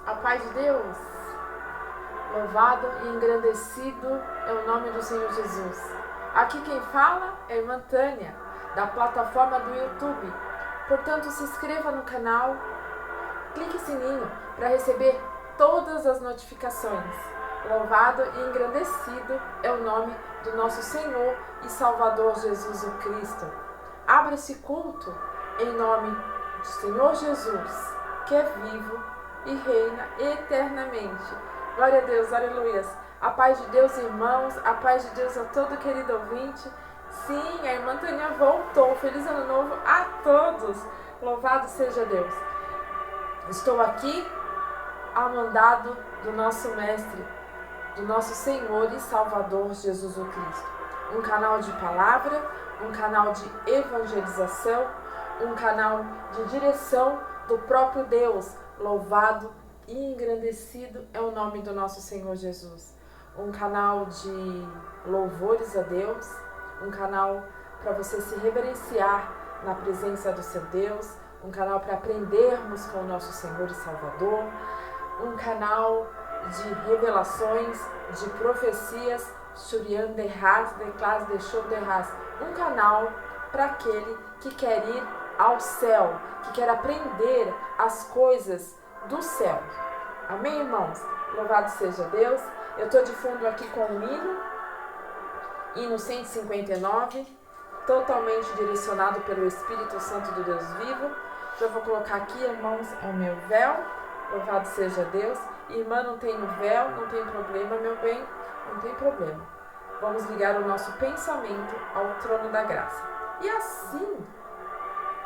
A paz de Deus, louvado e engrandecido é o nome do Senhor Jesus. Aqui quem fala é a irmã Tânia, da plataforma do YouTube. Portanto, se inscreva no canal, clique sininho para receber todas as notificações. Louvado e engrandecido é o nome do nosso Senhor e Salvador Jesus o Cristo. Abra esse culto em nome do Senhor Jesus, que é vivo e reina eternamente. Glória a Deus, aleluias. A paz de Deus, irmãos, a paz de Deus a todo querido ouvinte. Sim, a irmã Tânia voltou. Feliz ano novo a todos. Louvado seja Deus. Estou aqui ao mandado do nosso mestre, do nosso Senhor e Salvador Jesus o Cristo. Um canal de palavra, um canal de evangelização, um canal de direção do próprio Deus. Louvado e engrandecido é o nome do nosso Senhor Jesus. Um canal de louvores a Deus, um canal para você se reverenciar na presença do seu Deus, um canal para aprendermos com o nosso Senhor e Salvador, um canal de revelações, de profecias, Shurian de Ras, de Klas de Show de Ras, um canal para aquele que quer ir ao céu, que quer aprender as coisas do céu. Amém, irmãos? Louvado seja Deus. Eu estou de fundo aqui com o hino 159, totalmente direcionado pelo Espírito Santo do Deus vivo. Já vou colocar aqui, irmãos, o meu véu. Louvado seja Deus. Irmã, não tem véu, não tem problema, meu bem, não tem problema. Vamos ligar o nosso pensamento ao trono da graça. E assim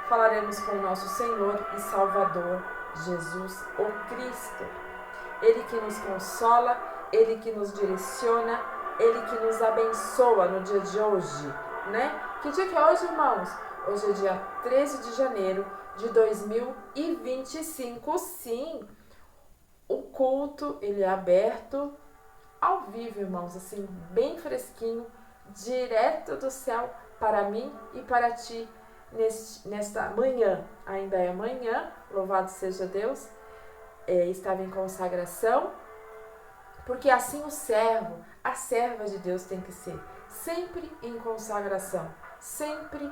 falaremos com o nosso Senhor e Salvador Jesus o Cristo. Ele que nos consola, Ele que nos direciona, Ele que nos abençoa no dia de hoje, né? Que dia que é hoje, irmãos? Hoje é dia 13 de janeiro de 2025, sim. O culto, ele é aberto ao vivo, irmãos, assim, bem fresquinho, direto do céu para mim e para ti. Nesta manhã, ainda é manhã, louvado seja Deus, estava em consagração, porque assim o servo, a serva de Deus tem que ser, sempre em consagração, sempre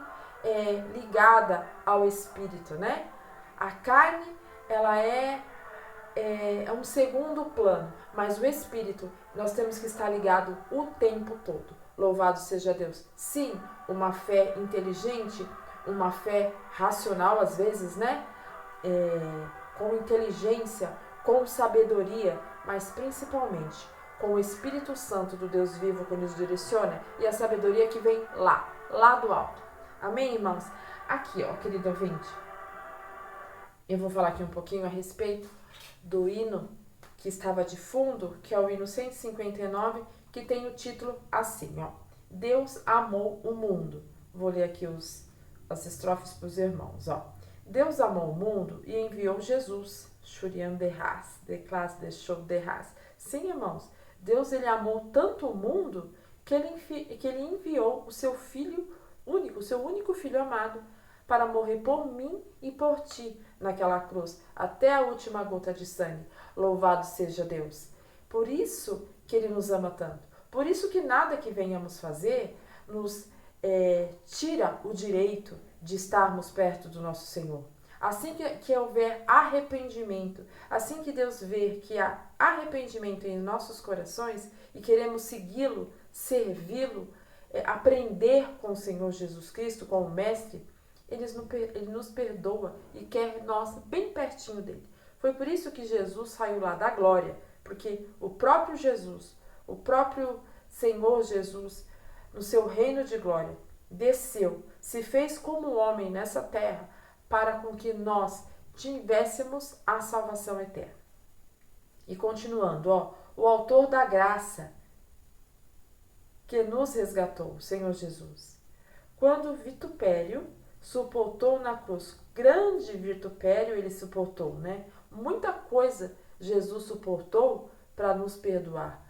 ligada ao Espírito, né? A carne, ela é um segundo plano, mas o Espírito, nós temos que estar ligado o tempo todo. Louvado seja Deus. Sim, uma fé inteligente, uma fé racional às vezes, né? Com inteligência, com sabedoria, mas principalmente com o Espírito Santo do Deus vivo que nos direciona e a sabedoria que vem lá do alto. Amém, irmãos? Aqui, ó, querido ouvinte, eu vou falar aqui um pouquinho a respeito do hino que estava de fundo, que é o hino 159, que tem o título assim, ó: Deus amou o mundo. Vou ler aqui as estrofes para os irmãos, ó. Deus amou o mundo e enviou Jesus. Shurian de Ras, de Klas de Show de Ras. Sim, irmãos, Deus ele amou tanto o mundo que ele enviou o seu filho único, o seu único filho amado, para morrer por mim e por ti naquela cruz, até a última gota de sangue. Louvado seja Deus. Por isso que ele nos ama tanto. Por isso que nada que venhamos fazer nos tira o direito de estarmos perto do nosso Senhor. Assim que houver arrependimento, assim que Deus ver que há arrependimento em nossos corações e queremos segui-lo, servi-lo, aprender com o Senhor Jesus Cristo, com o Mestre, Ele nos perdoa e quer nós bem pertinho dele. Foi por isso que Jesus saiu lá da glória, porque o próprio Jesus, o próprio Senhor Jesus, no seu reino de glória, desceu, se fez como homem nessa terra, para com que nós tivéssemos a salvação eterna. E continuando, ó, o autor da graça que nos resgatou, o Senhor Jesus, quando vitupério suportou na cruz, grande vitupério ele suportou, né? Muita coisa Jesus suportou para nos perdoar,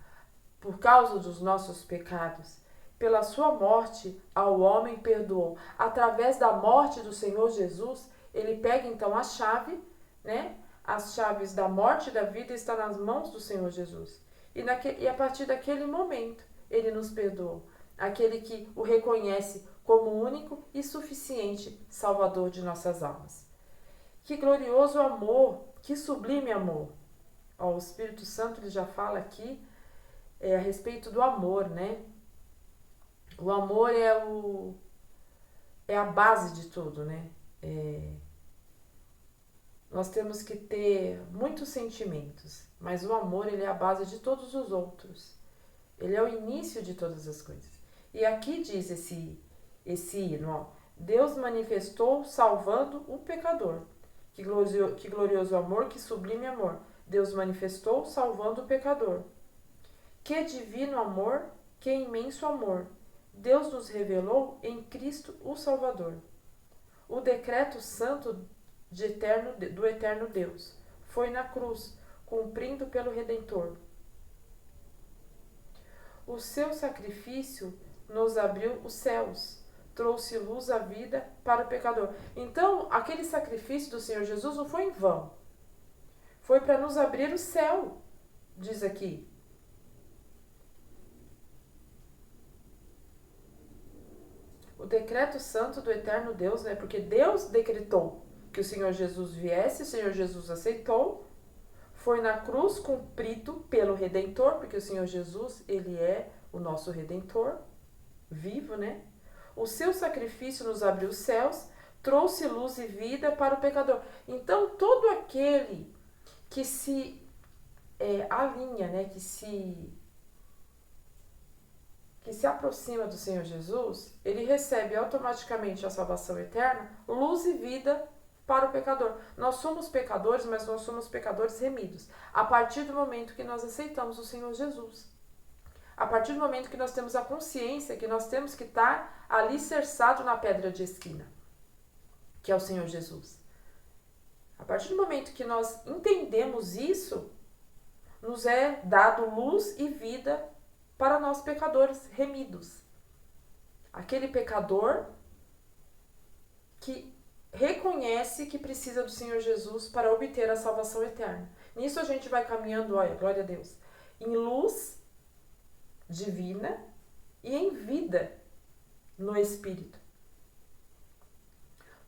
por causa dos nossos pecados. Pela sua morte, ao homem perdoou. Através da morte do Senhor Jesus, ele pega então a chave, né? as chaves da morte e da vida estão nas mãos do Senhor Jesus. E a partir daquele momento, ele nos perdoou. Aquele que o reconhece como único e suficiente Salvador de nossas almas. Que glorioso amor, que sublime amor. O Espírito Santo ele já fala aqui a respeito do amor, né? O amor é a base de tudo, né? Nós temos que ter muitos sentimentos, mas o amor ele é a base de todos os outros. Ele é o início de todas as coisas. E aqui diz esse hino, ó, Deus manifestou salvando o pecador. Que glorioso amor, que sublime amor. Deus manifestou salvando o pecador. Que divino amor, que imenso amor. Deus nos revelou em Cristo o Salvador. O decreto santo do eterno Deus foi na cruz, cumprindo pelo Redentor. O seu sacrifício nos abriu os céus, trouxe luz à vida para o pecador. Então, aquele sacrifício do Senhor Jesus não foi em vão. Foi para nos abrir o céu, diz aqui. O decreto santo do eterno Deus, né? Porque Deus decretou que o Senhor Jesus viesse, o Senhor Jesus aceitou, foi na cruz cumprido pelo Redentor, porque o Senhor Jesus, ele é o nosso Redentor, vivo, né? O seu sacrifício nos abriu os céus, trouxe luz e vida para o pecador. Então, todo aquele que se alinha, né? Que se aproxima do Senhor Jesus, ele recebe automaticamente a salvação eterna, luz e vida para o pecador. Nós somos pecadores, mas nós somos pecadores remidos. A partir do momento que nós aceitamos o Senhor Jesus. A partir do momento que nós temos a consciência que nós temos que estar alicerçado na pedra de esquina, que é o Senhor Jesus. A partir do momento que nós entendemos isso, nos é dado luz e vida para nós pecadores remidos. Aquele pecador que reconhece que precisa do Senhor Jesus para obter a salvação eterna. Nisso a gente vai caminhando, olha, glória a Deus, em luz divina e em vida no Espírito.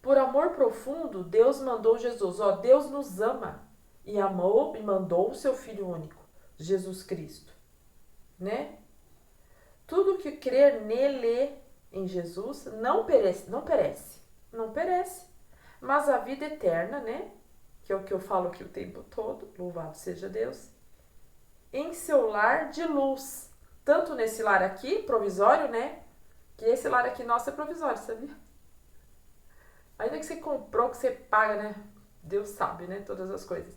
Por amor profundo, Deus mandou Jesus. Deus nos ama e amou e mandou o seu Filho único, Jesus Cristo. Né? Tudo que crer nele, em Jesus, não perece, mas a vida eterna, né? Que é o que eu falo aqui o tempo todo, louvado seja Deus, em seu lar de luz, tanto nesse lar aqui, provisório, né? Que esse lar aqui nosso é provisório, sabia? Ainda que você comprou, que você paga, né? Deus sabe, né? Todas as coisas.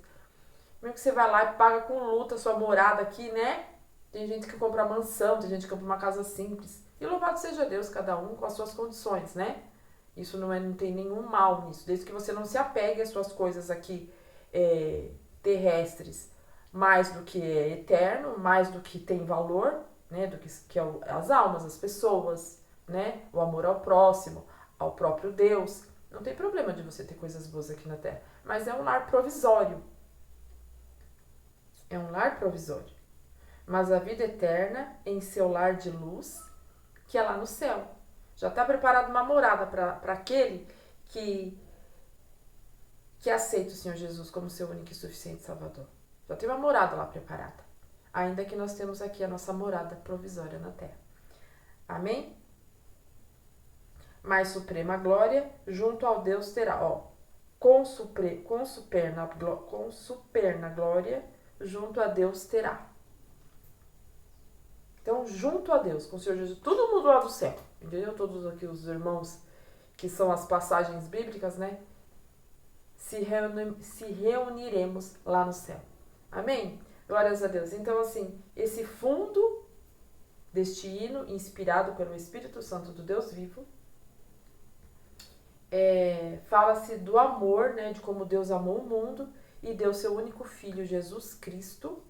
Mesmo que você vai lá e paga com luta a sua morada aqui, né? Tem gente que compra mansão, tem gente que compra uma casa simples. E louvado seja Deus, cada um com as suas condições, né? Isso não tem nenhum mal nisso. Desde que você não se apegue às suas coisas aqui terrestres, mais do que é eterno, mais do que tem valor, né? Do que é as almas, as pessoas, né? O amor ao próximo, ao próprio Deus. Não tem problema de você ter coisas boas aqui na Terra. Mas é um lar provisório. É um lar provisório. Mas a vida eterna em seu lar de luz, que é lá no céu. Já está preparada uma morada para aquele que aceita o Senhor Jesus como seu único e suficiente Salvador. Já tem uma morada lá preparada. Ainda que nós temos aqui a nossa morada provisória na terra. Amém? Mais suprema glória, junto ao Deus terá. Com superna glória, junto a Deus terá. Então, junto a Deus, com o Senhor Jesus, tudo mudou lá do céu. Entendeu? Todos aqui os irmãos, que são as passagens bíblicas, né? Se reuniremos lá no céu. Amém? Glórias a Deus. Então, assim, esse fundo deste hino, inspirado pelo Espírito Santo do Deus vivo, fala-se do amor, né? De como Deus amou o mundo e deu seu único Filho, Jesus Cristo,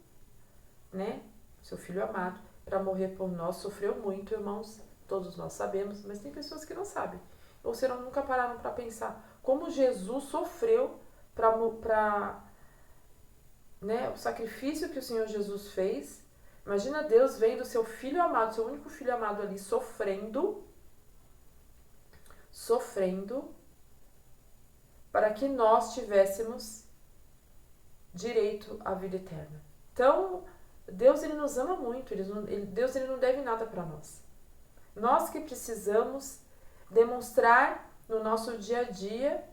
né? Seu Filho amado, para morrer por nós. Sofreu muito, irmãos. Todos nós sabemos, mas tem pessoas que não sabem. Ou serão nunca pararam para pensar como Jesus sofreu para né, o sacrifício que o Senhor Jesus fez. Imagina Deus vendo seu filho amado, seu único filho amado ali, sofrendo, para que nós tivéssemos direito à vida eterna. Então, Deus, ele nos ama muito, Deus, ele não deve nada para nós. Nós que precisamos demonstrar no nosso dia a dia,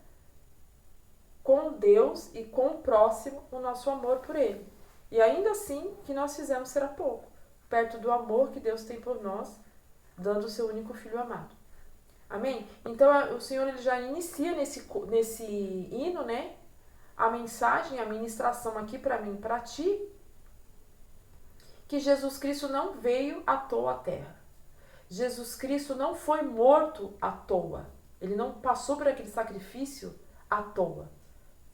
com Deus e com o próximo, o nosso amor por Ele. E ainda assim, o que nós fizemos será pouco, perto do amor que Deus tem por nós, dando o seu único Filho amado. Amém? Então, o Senhor, ele já inicia nesse hino, né? A mensagem, a ministração aqui para mim e para ti, que Jesus Cristo não veio à toa à terra. Jesus Cristo não foi morto à toa. Ele não passou por aquele sacrifício à toa.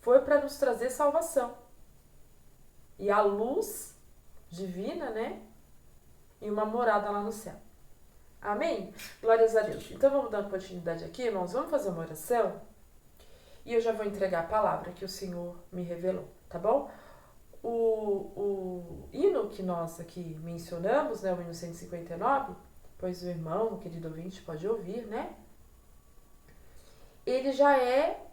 Foi para nos trazer salvação. E a luz divina, né? E uma morada lá no céu. Amém? Glórias a Deus. Então vamos dar uma continuidade aqui, irmãos. Vamos fazer uma oração. E eu já vou entregar a palavra que o Senhor me revelou, tá bom? O hino que nós aqui mencionamos, né? O hino 159, pois o irmão, o querido ouvinte, pode ouvir, né? Ele já é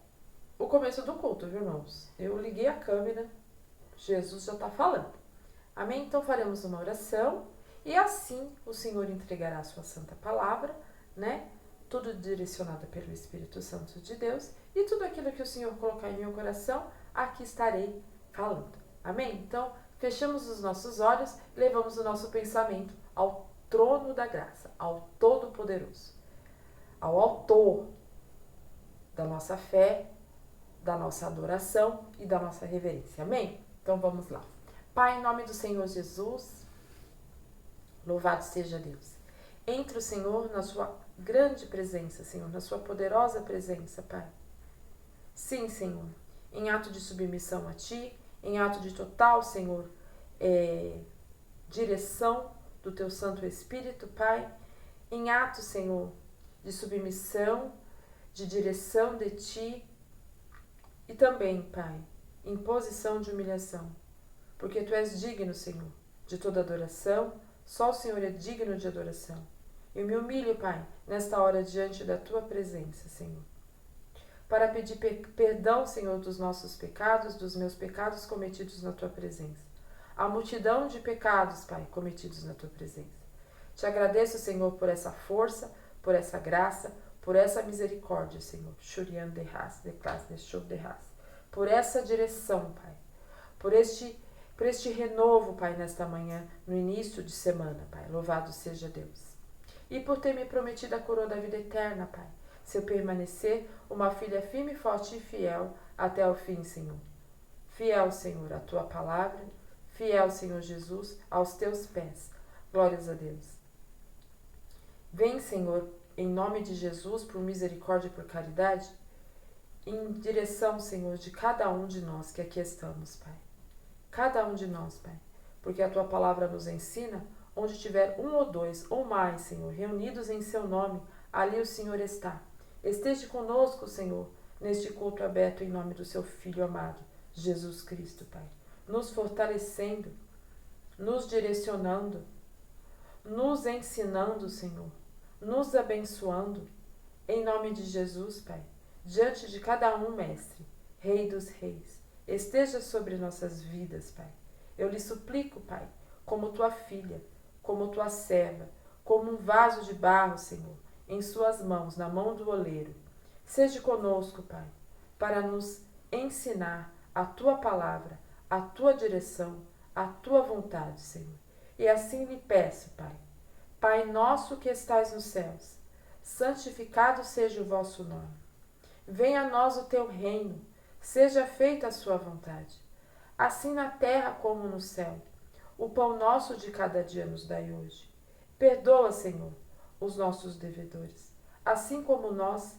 o começo do culto, viu, irmãos? Eu liguei a câmera, Jesus já está falando. Amém? Então faremos uma oração e assim o Senhor entregará a sua santa palavra, né? Tudo direcionado pelo Espírito Santo de Deus e tudo aquilo que o Senhor colocar em meu coração, aqui estarei falando. Amém? Então, fechamos os nossos olhos e levamos o nosso pensamento ao trono da graça, ao Todo-Poderoso, ao Autor da nossa fé, da nossa adoração e da nossa reverência. Amém? Então vamos lá. Pai, em nome do Senhor Jesus, louvado seja Deus. Entre o Senhor na sua grande presença, Senhor, na sua poderosa presença, Pai. Sim, Senhor, em ato de submissão a Ti, em ato de total, Senhor, direção do Teu Santo Espírito, Pai, em ato, Senhor, de submissão, de direção de Ti, e também, Pai, em posição de humilhação, porque Tu és digno, Senhor, de toda adoração, só o Senhor é digno de adoração. Eu me humilho, Pai, nesta hora diante da Tua presença, Senhor, para pedir perdão, Senhor, dos nossos pecados, dos meus pecados cometidos na Tua presença. A multidão de pecados, Pai, cometidos na Tua presença. Te agradeço, Senhor, por essa força, por essa graça, por essa misericórdia, Senhor. Por essa direção, Pai. Por este renovo, Pai, nesta manhã, no início de semana, Pai. Louvado seja Deus. E por ter me prometido a coroa da vida eterna, Pai. Se eu permanecer uma filha firme, forte e fiel até o fim, Senhor. Fiel, Senhor, à Tua palavra. Fiel, Senhor Jesus, aos Teus pés. Glórias a Deus. Vem, Senhor, em nome de Jesus, por misericórdia e por caridade, em direção, Senhor, de cada um de nós que aqui estamos, Pai. Cada um de nós, Pai. Porque a Tua palavra nos ensina, onde tiver um ou dois ou mais, Senhor, reunidos em Seu nome, ali o Senhor está. Esteja conosco, Senhor, neste culto aberto em nome do Seu Filho amado, Jesus Cristo, Pai. Nos fortalecendo, nos direcionando, nos ensinando, Senhor, nos abençoando, em nome de Jesus, Pai. Diante de cada um, Mestre, Rei dos Reis, esteja sobre nossas vidas, Pai. Eu lhe suplico, Pai, como Tua filha, como Tua serva, como um vaso de barro, Senhor, em Suas mãos, na mão do oleiro. Seja conosco, Pai, para nos ensinar a Tua palavra, a Tua direção, a Tua vontade, Senhor. E assim lhe peço, Pai. Pai nosso que estais nos céus, santificado seja o vosso nome. Venha a nós o Teu reino, seja feita a Sua vontade, assim na terra como no céu. O pão nosso de cada dia nos dai hoje. Perdoa, Senhor, os nossos devedores, assim como nós,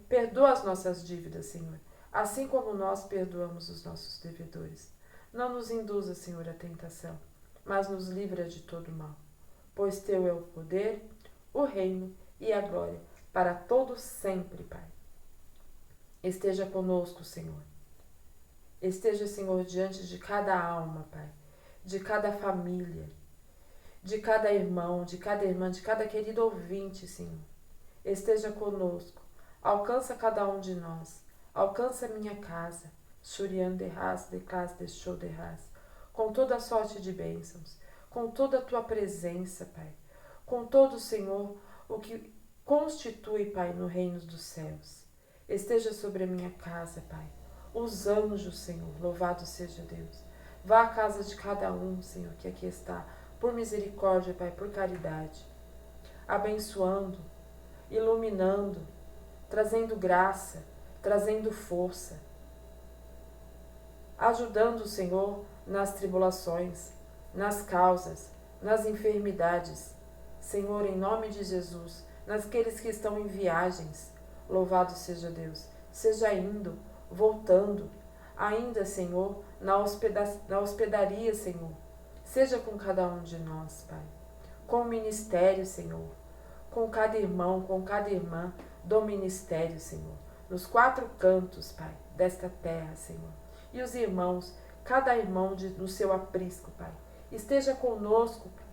perdoa as nossas dívidas, Senhor, assim como nós perdoamos os nossos devedores. Não nos induza, Senhor, à tentação, mas nos livra de todo mal. Pois Teu é o poder, o reino e a glória, para todos sempre, Pai. Esteja conosco, Senhor. Esteja, Senhor, diante de cada alma, Pai, de cada família, de cada irmão, de cada irmã, de cada querido ouvinte, Senhor. Esteja conosco, alcança cada um de nós, alcança a minha casa, Shurian de Ras, de Cas, de Show de Ras, com toda a sorte de bênçãos, com toda a tua presença, Pai, com todo, Senhor, o que constitui, Pai, no reino dos céus. Esteja sobre a minha casa, Pai, os anjos, Senhor, louvado seja Deus. Vá à casa de cada um, Senhor, que aqui está, por misericórdia, Pai, por caridade, abençoando, iluminando, trazendo graça, trazendo força, ajudando o Senhor nas tribulações, nas causas, nas enfermidades. Senhor, em nome de Jesus, naqueles que estão em viagens, louvado seja Deus, seja indo, voltando, ainda, Senhor, na hospedaria, Senhor, seja com cada um de nós, Pai, com o ministério, Senhor, com cada irmão, com cada irmã do ministério, Senhor, nos 4 cantos, Pai, desta terra, Senhor, e os irmãos, cada irmão no seu aprisco, Pai, esteja conosco, Pai.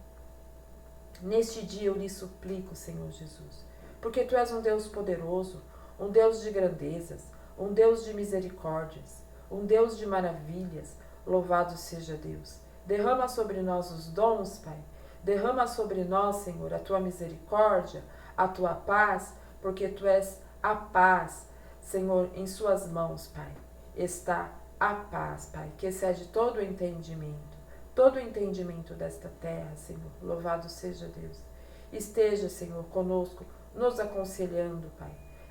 Neste dia eu lhe suplico, Senhor Jesus, porque Tu és um Deus poderoso, um Deus de grandezas, um Deus de misericórdias, um Deus de maravilhas, louvado seja Deus. Derrama sobre nós os dons, Pai, derrama sobre nós, Senhor, a Tua misericórdia, a Tua paz, porque Tu és a paz, Senhor, em Suas mãos, Pai, está a paz, Pai, que excede todo o entendimento desta terra, Senhor, louvado seja Deus. Esteja, Senhor, conosco, nos aconselhando, Pai,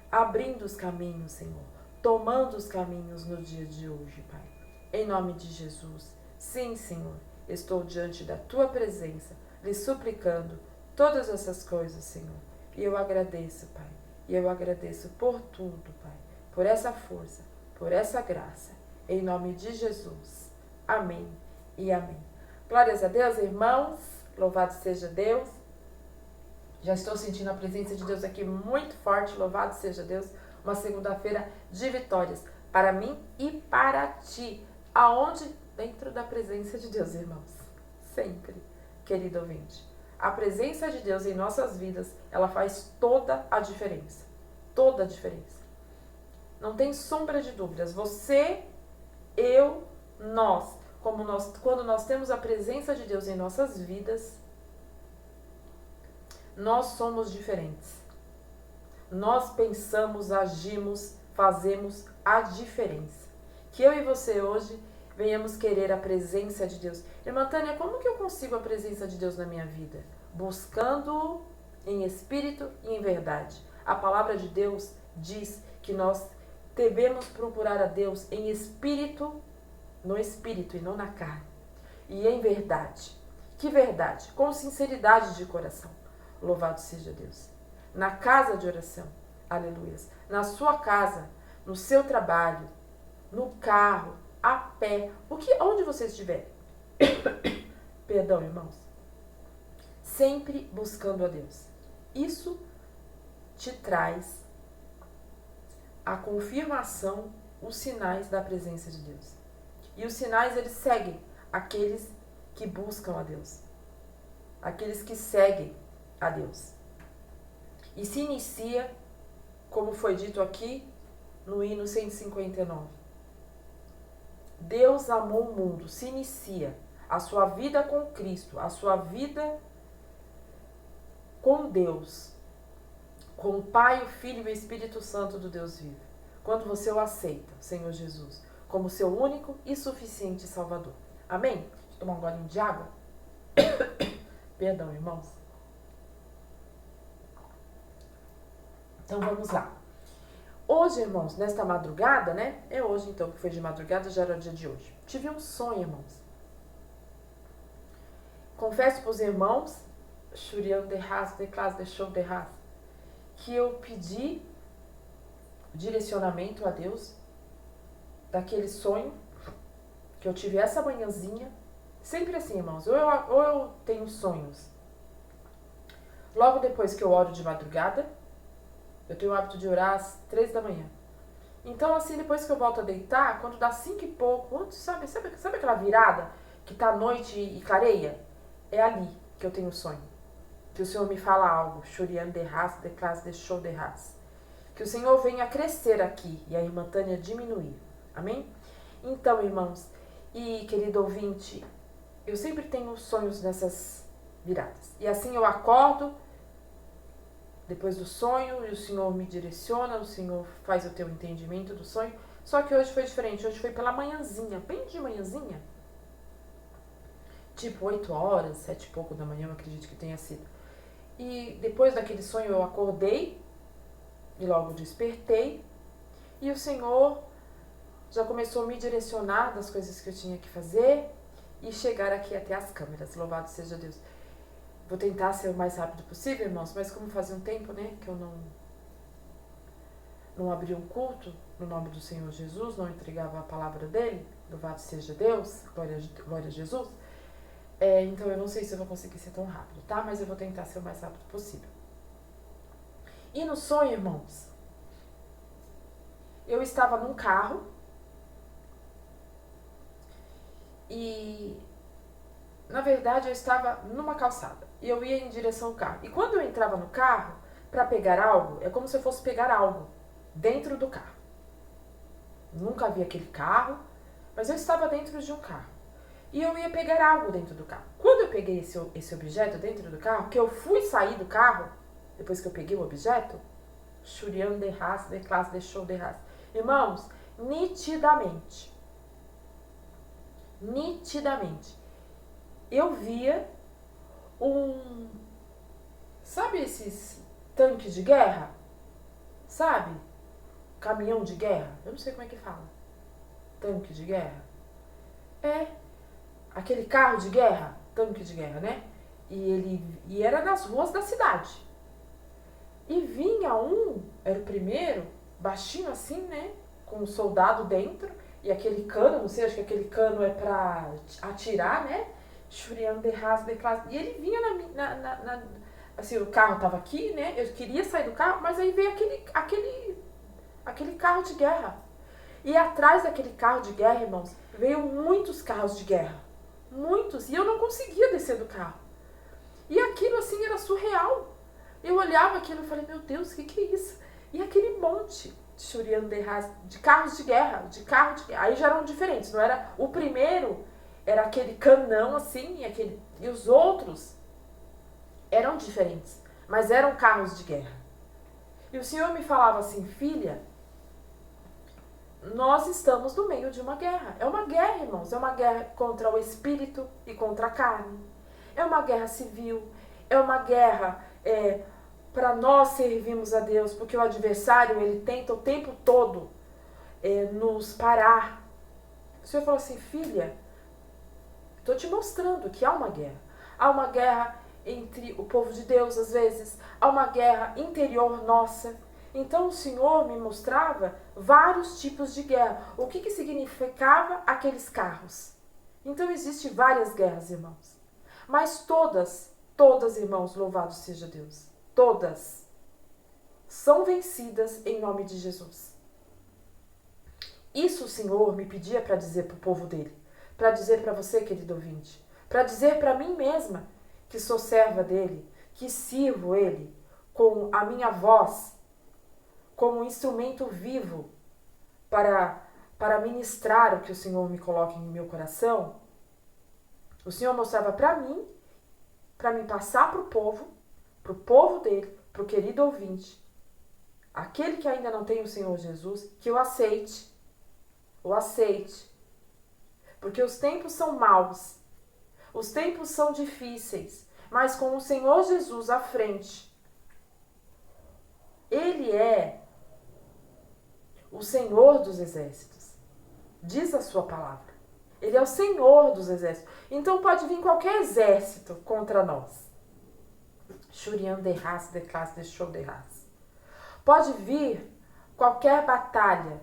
abrindo os caminhos, Senhor, tomando os caminhos no dia de hoje, Pai, em nome de Jesus. Sim, Senhor, estou diante da Tua presença, lhe suplicando todas essas coisas, Senhor, e eu agradeço, Pai, e eu agradeço por tudo, Pai, por essa força, por essa graça, em nome de Jesus. Amém e amém. Glórias a Deus, irmãos, louvado seja Deus. Já estou sentindo a presença de Deus aqui muito forte, louvado seja Deus. Uma segunda-feira de vitórias para mim e para ti. Aonde? Dentro da presença de Deus, irmãos. Sempre, querido ouvinte. A presença de Deus em nossas vidas, ela faz toda a diferença. Toda a diferença. Não tem sombra de dúvidas. Você, eu, nós. Quando nós temos a presença de Deus em nossas vidas, nós somos diferentes. Nós pensamos, agimos, fazemos a diferença. Que eu e você hoje venhamos querer a presença de Deus. Irmã Tânia, como que eu consigo a presença de Deus na minha vida? Buscando-o em espírito e em verdade. A palavra de Deus diz que nós devemos procurar a Deus em espírito, no espírito e não na carne. E em verdade. Que verdade? Com sinceridade de coração. Louvado seja Deus. Na casa de oração. Aleluias. Na sua casa, no seu trabalho, no carro, a pé, onde você estiver. Perdão, irmãos. Sempre buscando a Deus. Isso te traz a confirmação, os sinais da presença de Deus. E os sinais, eles seguem aqueles que buscam a Deus. Aqueles que seguem a Deus. E se inicia, como foi dito aqui, no hino 159. Deus amou o mundo, se inicia a sua vida com Cristo, a sua vida com Deus, com o Pai, o Filho e o Espírito Santo do Deus vivo. Quando você o aceita, Senhor Jesus, como seu único e suficiente Salvador. Amém? Deixa eu tomar um golinho de água. Perdão, irmãos. Então vamos lá. Hoje, irmãos, nesta madrugada, né? É hoje então que foi de madrugada, já era o dia de hoje. Tive um sonho, irmãos. Confesso para os irmãos, que eu pedi direcionamento a Deus daquele sonho que eu tive essa manhãzinha. Sempre assim, irmãos, ou eu tenho sonhos logo depois que eu oro de madrugada. Eu tenho o hábito de orar às 3 da manhã. Então, assim, depois que eu volto a deitar, quando dá 5 e pouco, sabe aquela virada que tá noite e clareia? É ali que eu tenho sonho. Que o Senhor me fala algo. Shurian de ras, de classe, de show de ras. Que o Senhor venha crescer aqui e a irmã Tânia diminuir. Amém? Então, irmãos e querido ouvinte, eu sempre tenho sonhos nessas viradas. E assim eu acordo depois do sonho e o Senhor me direciona, o Senhor faz o teu entendimento do sonho. Só que hoje foi diferente, hoje foi pela manhãzinha, bem de manhãzinha. Tipo 8 horas, 7 e pouco da manhã, eu acredito que tenha sido. E depois daquele sonho eu acordei e logo despertei. E o Senhor já começou a me direcionar das coisas que eu tinha que fazer e chegar aqui até as câmeras. Louvado seja Deus. Vou tentar ser o mais rápido possível, irmãos, mas como fazia um tempo, né, que eu não abri um culto no nome do Senhor Jesus, não entregava a palavra dele, louvado seja Deus, glória a Jesus, então eu não sei se eu vou conseguir ser tão rápido, tá? Mas eu vou tentar ser o mais rápido possível. E no sonho, irmãos, eu estava num carro e, na verdade, eu estava numa calçada e eu ia em direção ao carro. E quando eu entrava no carro para pegar algo, é como se eu fosse pegar algo dentro do carro. Nunca vi aquele carro, mas eu estava dentro de um carro. E eu ia pegar algo dentro do carro. Quando eu peguei esse objeto dentro do carro, que eu fui sair do carro, depois que eu peguei o objeto, Shurian de ras, de classe, de show de ras. Irmãos, nitidamente, eu via sabe esses tanques de guerra? Sabe? Caminhão de guerra? Eu não sei como é que fala. Tanque de guerra? Aquele carro de guerra, tanque de guerra, né? E era nas ruas da cidade. E vinha era o primeiro, baixinho assim, né? Com um soldado dentro, e aquele cano, não sei, acho que aquele cano é pra atirar, né? Shurian de ras, de classe. E ele vinha assim, o carro tava aqui, né? Eu queria sair do carro, mas aí veio aquele carro de guerra. E atrás daquele carro de guerra, irmãos, veio muitos carros de guerra. Muitos. E eu não conseguia descer do carro. E aquilo, assim, era surreal. Eu olhava aquilo e falei, meu Deus, o que é isso? E aquele monte de Shurian de ras, de carros de guerra, Aí já eram diferentes, não era... O primeiro era aquele canão, assim, e os outros eram diferentes. Mas eram carros de guerra. E o Senhor me falava assim, filha, nós estamos no meio de uma guerra. É uma guerra, irmãos. É uma guerra contra o espírito e contra a carne. É uma guerra civil. É uma guerra para nós servirmos a Deus. Porque o adversário, ele tenta o tempo todo nos parar. O Senhor falou assim, filha, estou te mostrando que há uma guerra. Há uma guerra entre o povo de Deus, às vezes. Há uma guerra interior nossa. Então o Senhor me mostrava vários tipos de guerra. O que significava aqueles carros? Então existem várias guerras, irmãos. Mas todas, irmãos, louvado seja Deus. Todas são vencidas em nome de Jesus. Isso o Senhor me pedia para dizer para o povo dele. Para dizer para você, querido ouvinte. Para dizer para mim mesma, que sou serva dele, que sirvo ele com a minha voz, como um instrumento vivo para ministrar o que o Senhor me coloca em meu coração. O Senhor mostrava para mim passar para o povo dele, para o querido ouvinte, aquele que ainda não tem o Senhor Jesus, que o aceite. Porque os tempos são maus, os tempos são difíceis, mas com o Senhor Jesus à frente, Ele é o Senhor dos exércitos. Diz a sua palavra. Ele é o Senhor dos exércitos. Então pode vir qualquer exército contra nós. Shurian de ras, de classe, de show de ras. Pode vir qualquer batalha.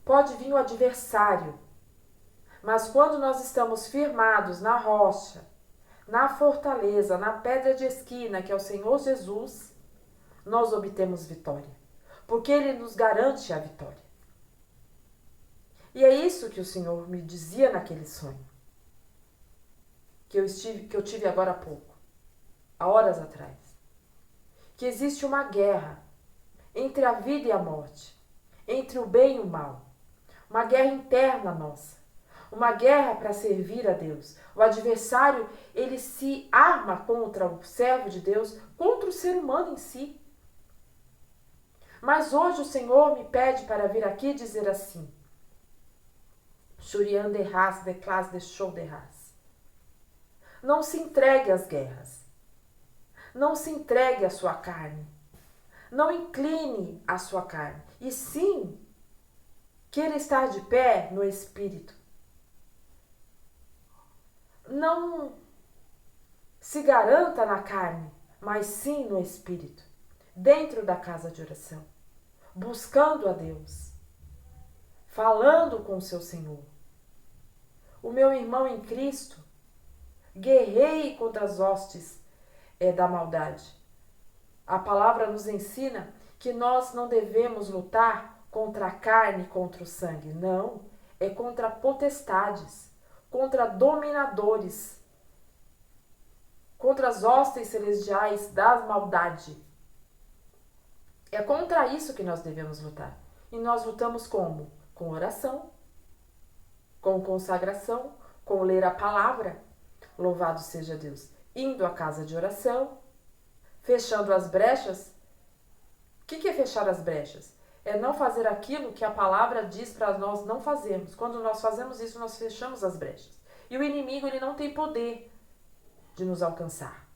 Pode vir o adversário. Mas quando nós estamos firmados na rocha, na fortaleza, na pedra de esquina, que é o Senhor Jesus, nós obtemos vitória. Porque Ele nos garante a vitória. E é isso que o Senhor me dizia naquele sonho, que eu tive agora há pouco, há horas atrás. Que existe uma guerra entre a vida e a morte, entre o bem e o mal. Uma guerra interna nossa, uma guerra para servir a Deus. O adversário, ele se arma contra o servo de Deus, contra o ser humano em si. Mas hoje o Senhor me pede para vir aqui dizer assim: Shurian de Ras, de Klas, de Show de Ras. Não se entregue às guerras. Não se entregue à sua carne. Não incline a sua carne. E sim, queira estar de pé no Espírito. Não se garanta na carne, mas sim no Espírito. Dentro da casa de oração. Buscando a Deus. Falando com o seu Senhor. O meu irmão em Cristo, guerreie contra as hostes da maldade. A palavra nos ensina que nós não devemos lutar contra a carne e contra o sangue. Não, é contra potestades, contra dominadores, contra as hostes celestiais da maldade. É contra isso que nós devemos lutar. E nós lutamos como? Com oração, com consagração, com ler a palavra. Louvado seja Deus. Indo à casa de oração, fechando as brechas. O que é fechar as brechas? É não fazer aquilo que a palavra diz para nós não fazermos. Quando nós fazemos isso, nós fechamos as brechas. E o inimigo, ele não tem poder de nos alcançar.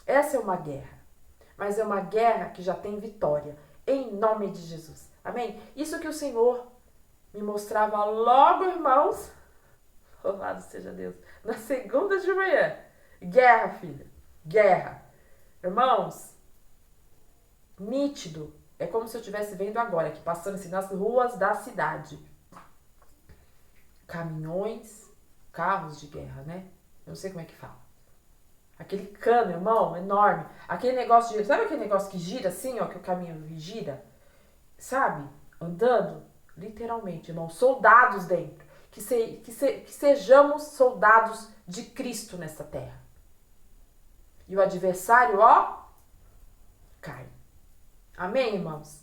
Essa é uma guerra. Mas é uma guerra que já tem vitória. Em nome de Jesus. Amém? Isso que o Senhor me mostrava logo, irmãos. Louvado seja Deus. Na segunda de manhã. Guerra, filha. Guerra. Irmãos, nítido. É como se eu estivesse vendo agora, aqui passando assim nas ruas da cidade. Caminhões, carros de guerra, né? Eu não sei como é que fala. Aquele cano, irmão, enorme. Aquele negócio de... Sabe aquele negócio que gira assim, ó, que o caminho gira? Sabe? Andando, literalmente, irmão. Soldados dentro. Que sejamos soldados de Cristo nessa terra. E o adversário, ó, cai. Amém, irmãos?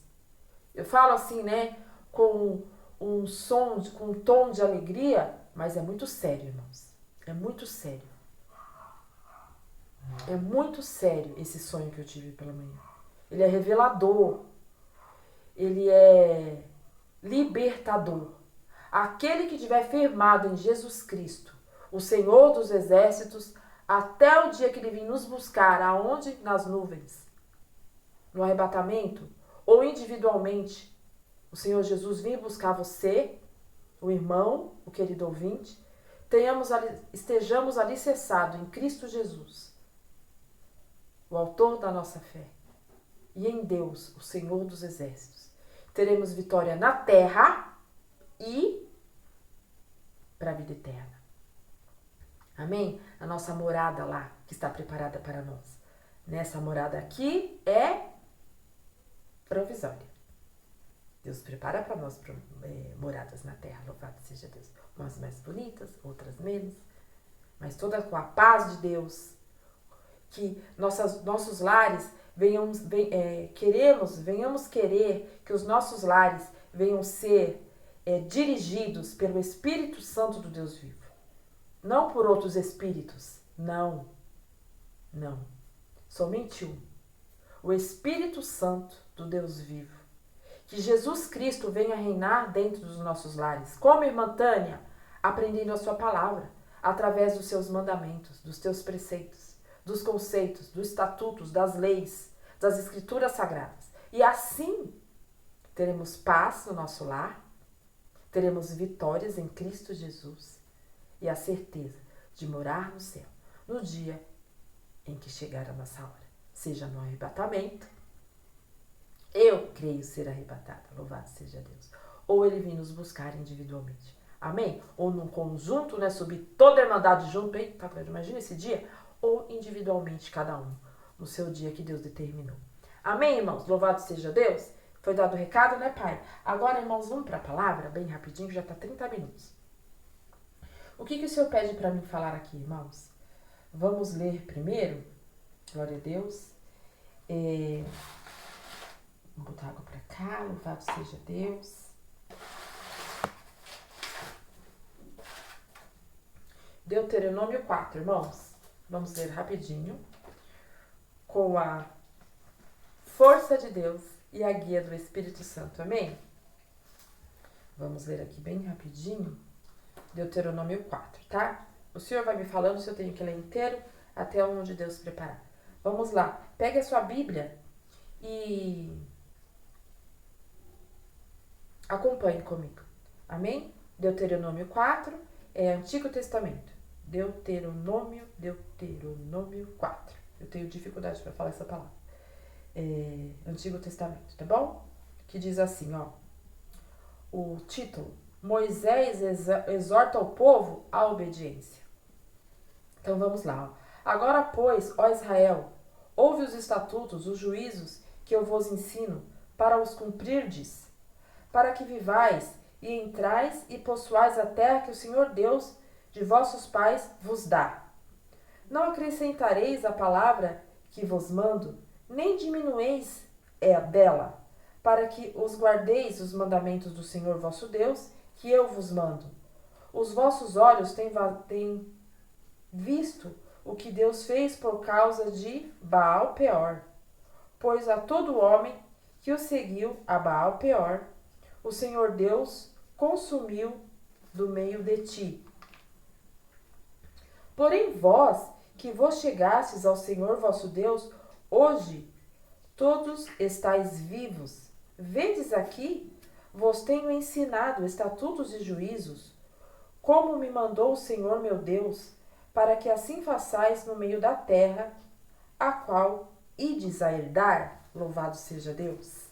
Eu falo assim, né, com um som, com um tom de alegria, mas é muito sério, irmãos. É muito sério. É muito sério esse sonho que eu tive pela manhã. Ele é revelador. Ele é libertador. Aquele que estiver firmado em Jesus Cristo, o Senhor dos exércitos, até o dia que ele vir nos buscar, aonde? Nas nuvens. No arrebatamento, ou individualmente, o Senhor Jesus vir buscar você, o irmão, o querido ouvinte, estejamos alicerçados em Cristo Jesus, o autor da nossa fé, e em Deus, o Senhor dos exércitos. Teremos vitória na terra e para a vida eterna. Amém? A nossa morada lá, que está preparada para nós. Nessa morada aqui é provisória. Deus prepara para nós moradas na terra, louvado seja Deus. Umas mais bonitas, outras menos, mas todas com a paz de Deus. Que nossos lares venhamos querer que os nossos lares venham ser dirigidos pelo Espírito Santo do Deus vivo. Não por outros espíritos. Não. Não. Somente um. O Espírito Santo do Deus vivo. Que Jesus Cristo venha reinar dentro dos nossos lares. Como irmã Tânia, aprendendo a sua palavra, através dos seus mandamentos, dos teus preceitos, dos conceitos, dos estatutos, das leis, das escrituras sagradas. E assim teremos paz no nosso lar, teremos vitórias em Cristo Jesus e a certeza de morar no céu no dia em que chegar a nossa hora. Seja no arrebatamento, eu creio ser arrebatada, louvado seja Deus. Ou ele vem nos buscar individualmente, amém? Ou num conjunto, né, subir toda a irmandade junto, eita, imagina esse dia, ou individualmente cada um, no seu dia que Deus determinou. Amém, irmãos? Louvado seja Deus. Foi dado o recado, né, Pai? Agora, irmãos, vamos para a palavra, bem rapidinho, já está 30 minutos. O que o Senhor pede para mim falar aqui, irmãos? Vamos ler primeiro, glória a Deus. Vou botar água para cá, louvado seja Deus. Deuteronômio 4, irmãos. Vamos ler rapidinho. Com a força de Deus e a guia do Espírito Santo. Amém? Vamos ler aqui bem rapidinho. Deuteronômio 4, tá? O Senhor vai me falando se eu tenho que ler inteiro até onde Deus preparar. Vamos lá. Pegue a sua Bíblia e acompanhe comigo. Amém? Deuteronômio 4 é Antigo Testamento. Deuteronômio 4. Eu tenho dificuldade para falar essa palavra. Antigo Testamento, tá bom? Que diz assim, ó. O título: Moisés exorta o povo à obediência. Então vamos lá, ó. Agora, pois, ó Israel, ouve os estatutos, os juízos que eu vos ensino, para os cumprirdes, para que vivais e entrais e possuais a terra que o Senhor Deus de vossos pais vos dá. Não acrescentareis a palavra que vos mando, nem diminueis dela, para que os guardeis os mandamentos do Senhor vosso Deus, que eu vos mando. Os vossos olhos têm visto o que Deus fez por causa de Baal-Peor, pois a todo homem que o seguiu a Baal-Peor, o Senhor Deus consumiu do meio de ti. Porém vós, que vos chegastes ao Senhor vosso Deus, hoje todos estáis vivos. Vedes aqui, vos tenho ensinado estatutos e juízos, como me mandou o Senhor meu Deus, para que assim façais no meio da terra, a qual ides a herdar. Louvado seja Deus.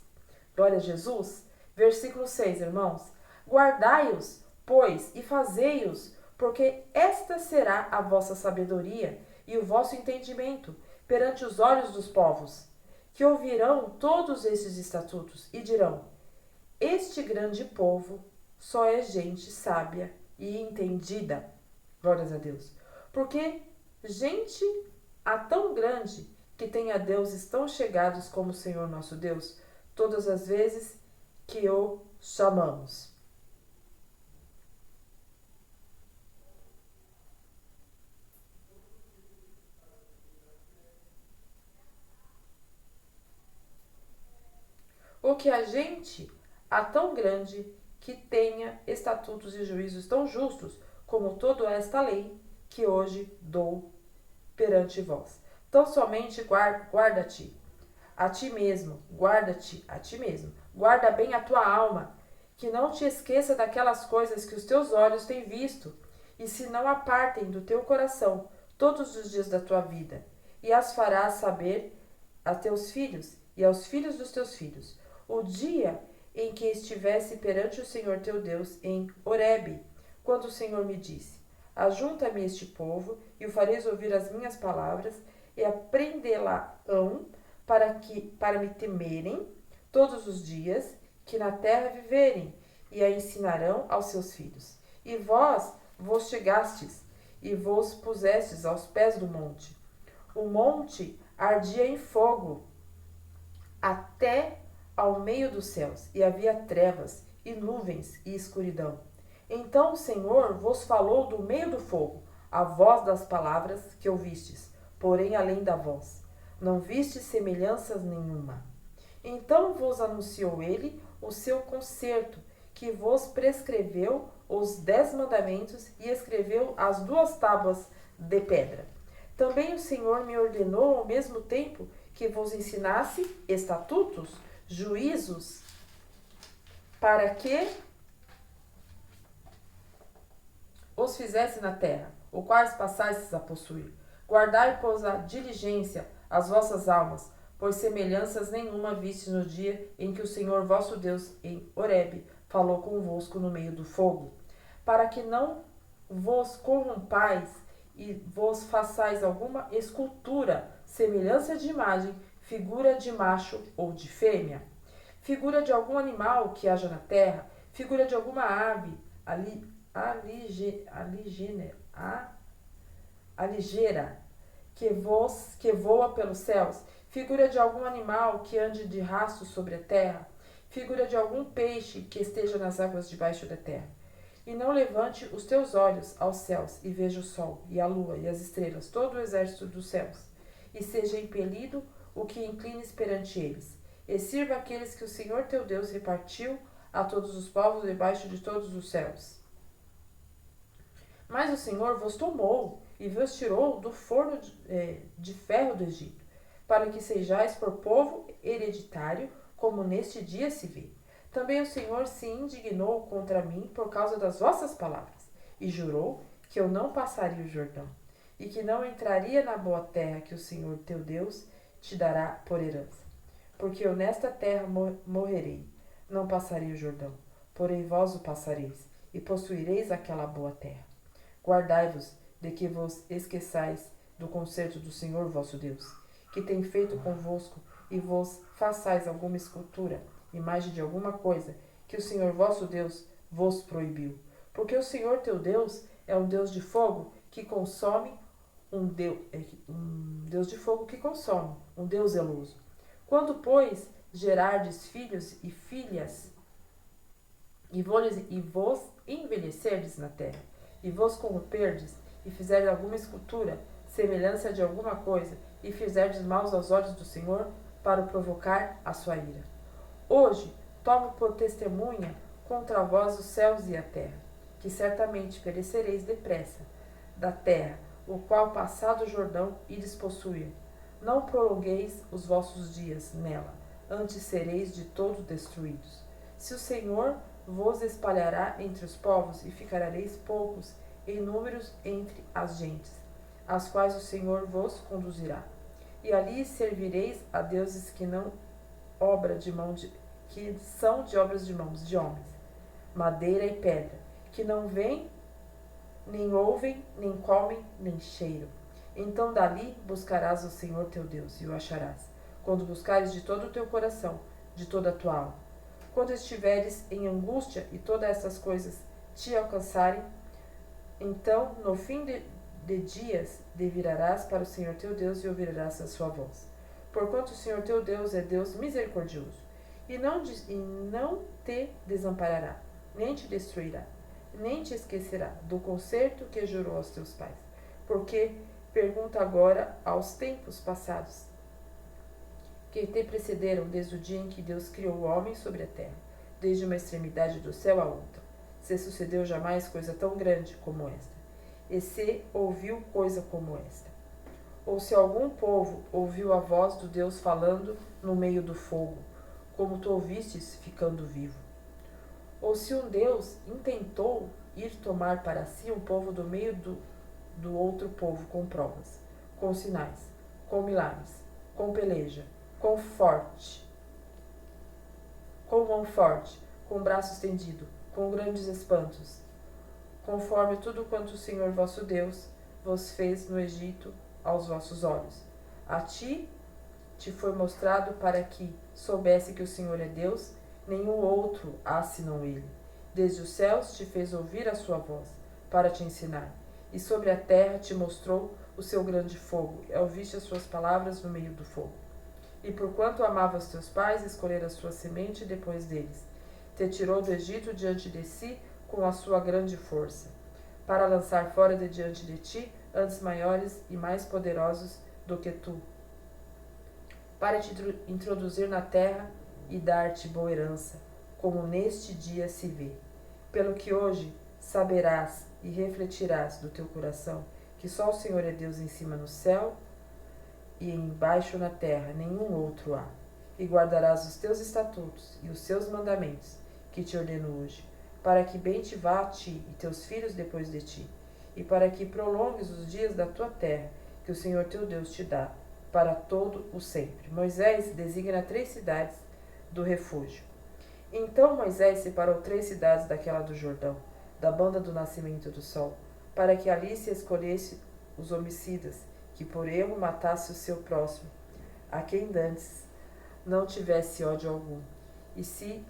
Glória a Jesus. Versículo 6, irmãos. Guardai-os, pois, e fazei-os, porque esta será a vossa sabedoria e o vosso entendimento perante os olhos dos povos, que ouvirão todos estes estatutos e dirão: este grande povo só é gente sábia e entendida. Glórias a Deus. Porque gente há tão grande que tem a deuses tão chegados como o Senhor nosso Deus, todas as vezes que o chamamos. O que a gente há tão grande que tenha estatutos e juízos tão justos como toda esta lei que hoje dou perante vós. Tão somente guarda-te a ti mesmo, guarda-te a ti mesmo, guarda bem a tua alma, que não te esqueça daquelas coisas que os teus olhos têm visto, e se não apartem do teu coração todos os dias da tua vida, e as farás saber a teus filhos e aos filhos dos teus filhos, o dia em que estivesse perante o Senhor teu Deus em Horebe, quando o Senhor me disse: ajunta-me este povo, e o fareis ouvir as minhas palavras, e aprendê-la-ão para me temerem todos os dias que na terra viverem, e a ensinarão aos seus filhos. E vós vos chegastes, e vos pusestes aos pés do monte. O monte ardia em fogo, até ao meio dos céus, e havia trevas, e nuvens, e escuridão. Então o Senhor vos falou do meio do fogo, a voz das palavras que ouvistes, porém além da voz. Não vistes semelhança nenhuma. Então vos anunciou ele o seu concerto, que vos prescreveu os 10 mandamentos e escreveu as 2 tábuas de pedra. Também o Senhor me ordenou ao mesmo tempo que vos ensinasse estatutos, juízos, para que os fizesse na terra, o quais passastes a possuir. Guardai, pois, a diligência as vossas almas, pois semelhanças nenhuma viste no dia em que o Senhor vosso Deus em Horebe falou convosco no meio do fogo, para que não vos corrompais e vos façais alguma escultura, semelhança de imagem, figura de macho ou de fêmea, figura de algum animal que haja na terra, figura de alguma ave ligeira que voa pelos céus, figura de algum animal que ande de rastro sobre a terra, figura de algum peixe que esteja nas águas debaixo da terra. E não levante os teus olhos aos céus e veja o sol, e a lua, e as estrelas, todo o exército dos céus, e seja impelido o que inclines perante eles, e sirva aqueles que o Senhor teu Deus repartiu a todos os povos debaixo de todos os céus. Mas o Senhor vos tomou e vos tirou do forno de ferro do Egito, para que sejais por povo hereditário, como neste dia se vê. Também o Senhor se indignou contra mim por causa das vossas palavras, e jurou que eu não passaria o Jordão, e que não entraria na boa terra que o Senhor teu Deus te dará por herança. Porque eu nesta terra morrerei, não passarei o Jordão, porém vós o passareis, e possuireis aquela boa terra. Guardai-vos de que vos esqueçais do concerto do Senhor vosso Deus, que tem feito convosco, e vos façais alguma escultura, imagem de alguma coisa, que o Senhor vosso Deus vos proibiu. Porque o Senhor teu Deus é um Deus de fogo que consome, um Deus de fogo que consome, um Deus zeloso. Quando, pois, gerardes filhos e filhas, e vos envelhecerdes na terra, e vos corromperdes, e fizerdes alguma escultura, semelhança de alguma coisa, e fizerdes maus aos olhos do Senhor, para provocar a sua ira. Hoje tomo por testemunha contra vós os céus e a terra, que certamente perecereis depressa da terra, o qual passado o Jordão ides possuir. Não prolongueis os vossos dias nela, antes sereis de todo destruídos. Se o Senhor vos espalhará entre os povos, e ficareis poucos em números entre as gentes, as quais o Senhor vos conduzirá. E ali servireis a deuses que são de obras de mãos de homens, madeira e pedra, que não veem, nem ouvem, nem comem, nem cheiram. Então dali buscarás o Senhor teu Deus, e o acharás, quando buscares de todo o teu coração, de toda a tua alma. Quando estiveres em angústia e todas essas coisas te alcançarem, então, no fim de dias, virarás para o Senhor teu Deus e ouvirás a sua voz. Porquanto o Senhor teu Deus é Deus misericordioso, e não te desamparará, nem te destruirá, nem te esquecerá do concerto que jurou aos teus pais. Porque pergunta agora aos tempos passados, que te precederam desde o dia em que Deus criou o homem sobre a terra, desde uma extremidade do céu à outra. Se sucedeu jamais coisa tão grande como esta, e se ouviu coisa como esta. Ou se algum povo ouviu a voz do Deus falando no meio do fogo, como tu ouvistes ficando vivo. Ou se um Deus intentou ir tomar para si um povo do meio do outro povo com provas, com sinais, com milagres, com peleja, com mão forte, com braço estendido, com grandes espantos, conforme tudo quanto o Senhor vosso Deus vos fez no Egito aos vossos olhos. A ti te foi mostrado para que soubesse que o Senhor é Deus, nenhum outro há senão Ele. Desde os céus te fez ouvir a sua voz, para te ensinar, e sobre a terra te mostrou o seu grande fogo, e ouviste as suas palavras no meio do fogo. E porquanto amava os teus pais, escolhera a sua semente depois deles. Te tirou do Egito diante de si com a sua grande força, para lançar fora de diante de ti antes maiores e mais poderosos do que tu, para te introduzir na terra e dar-te boa herança, como neste dia se vê. Pelo que hoje saberás e refletirás do teu coração que só o Senhor é Deus em cima no céu e embaixo na terra, nenhum outro há. E guardarás os teus estatutos e os seus mandamentos, que te ordeno hoje, para que bem te vá a ti e teus filhos depois de ti, e para que prolongues os dias da tua terra, que o Senhor teu Deus te dá, para todo o sempre. Moisés designa 3 cidades do refúgio. Então Moisés separou 3 cidades daquela do Jordão, da banda do nascimento do sol, para que ali se escolhesse os homicidas, que por erro matasse o seu próximo, a quem dantes não tivesse ódio algum. e se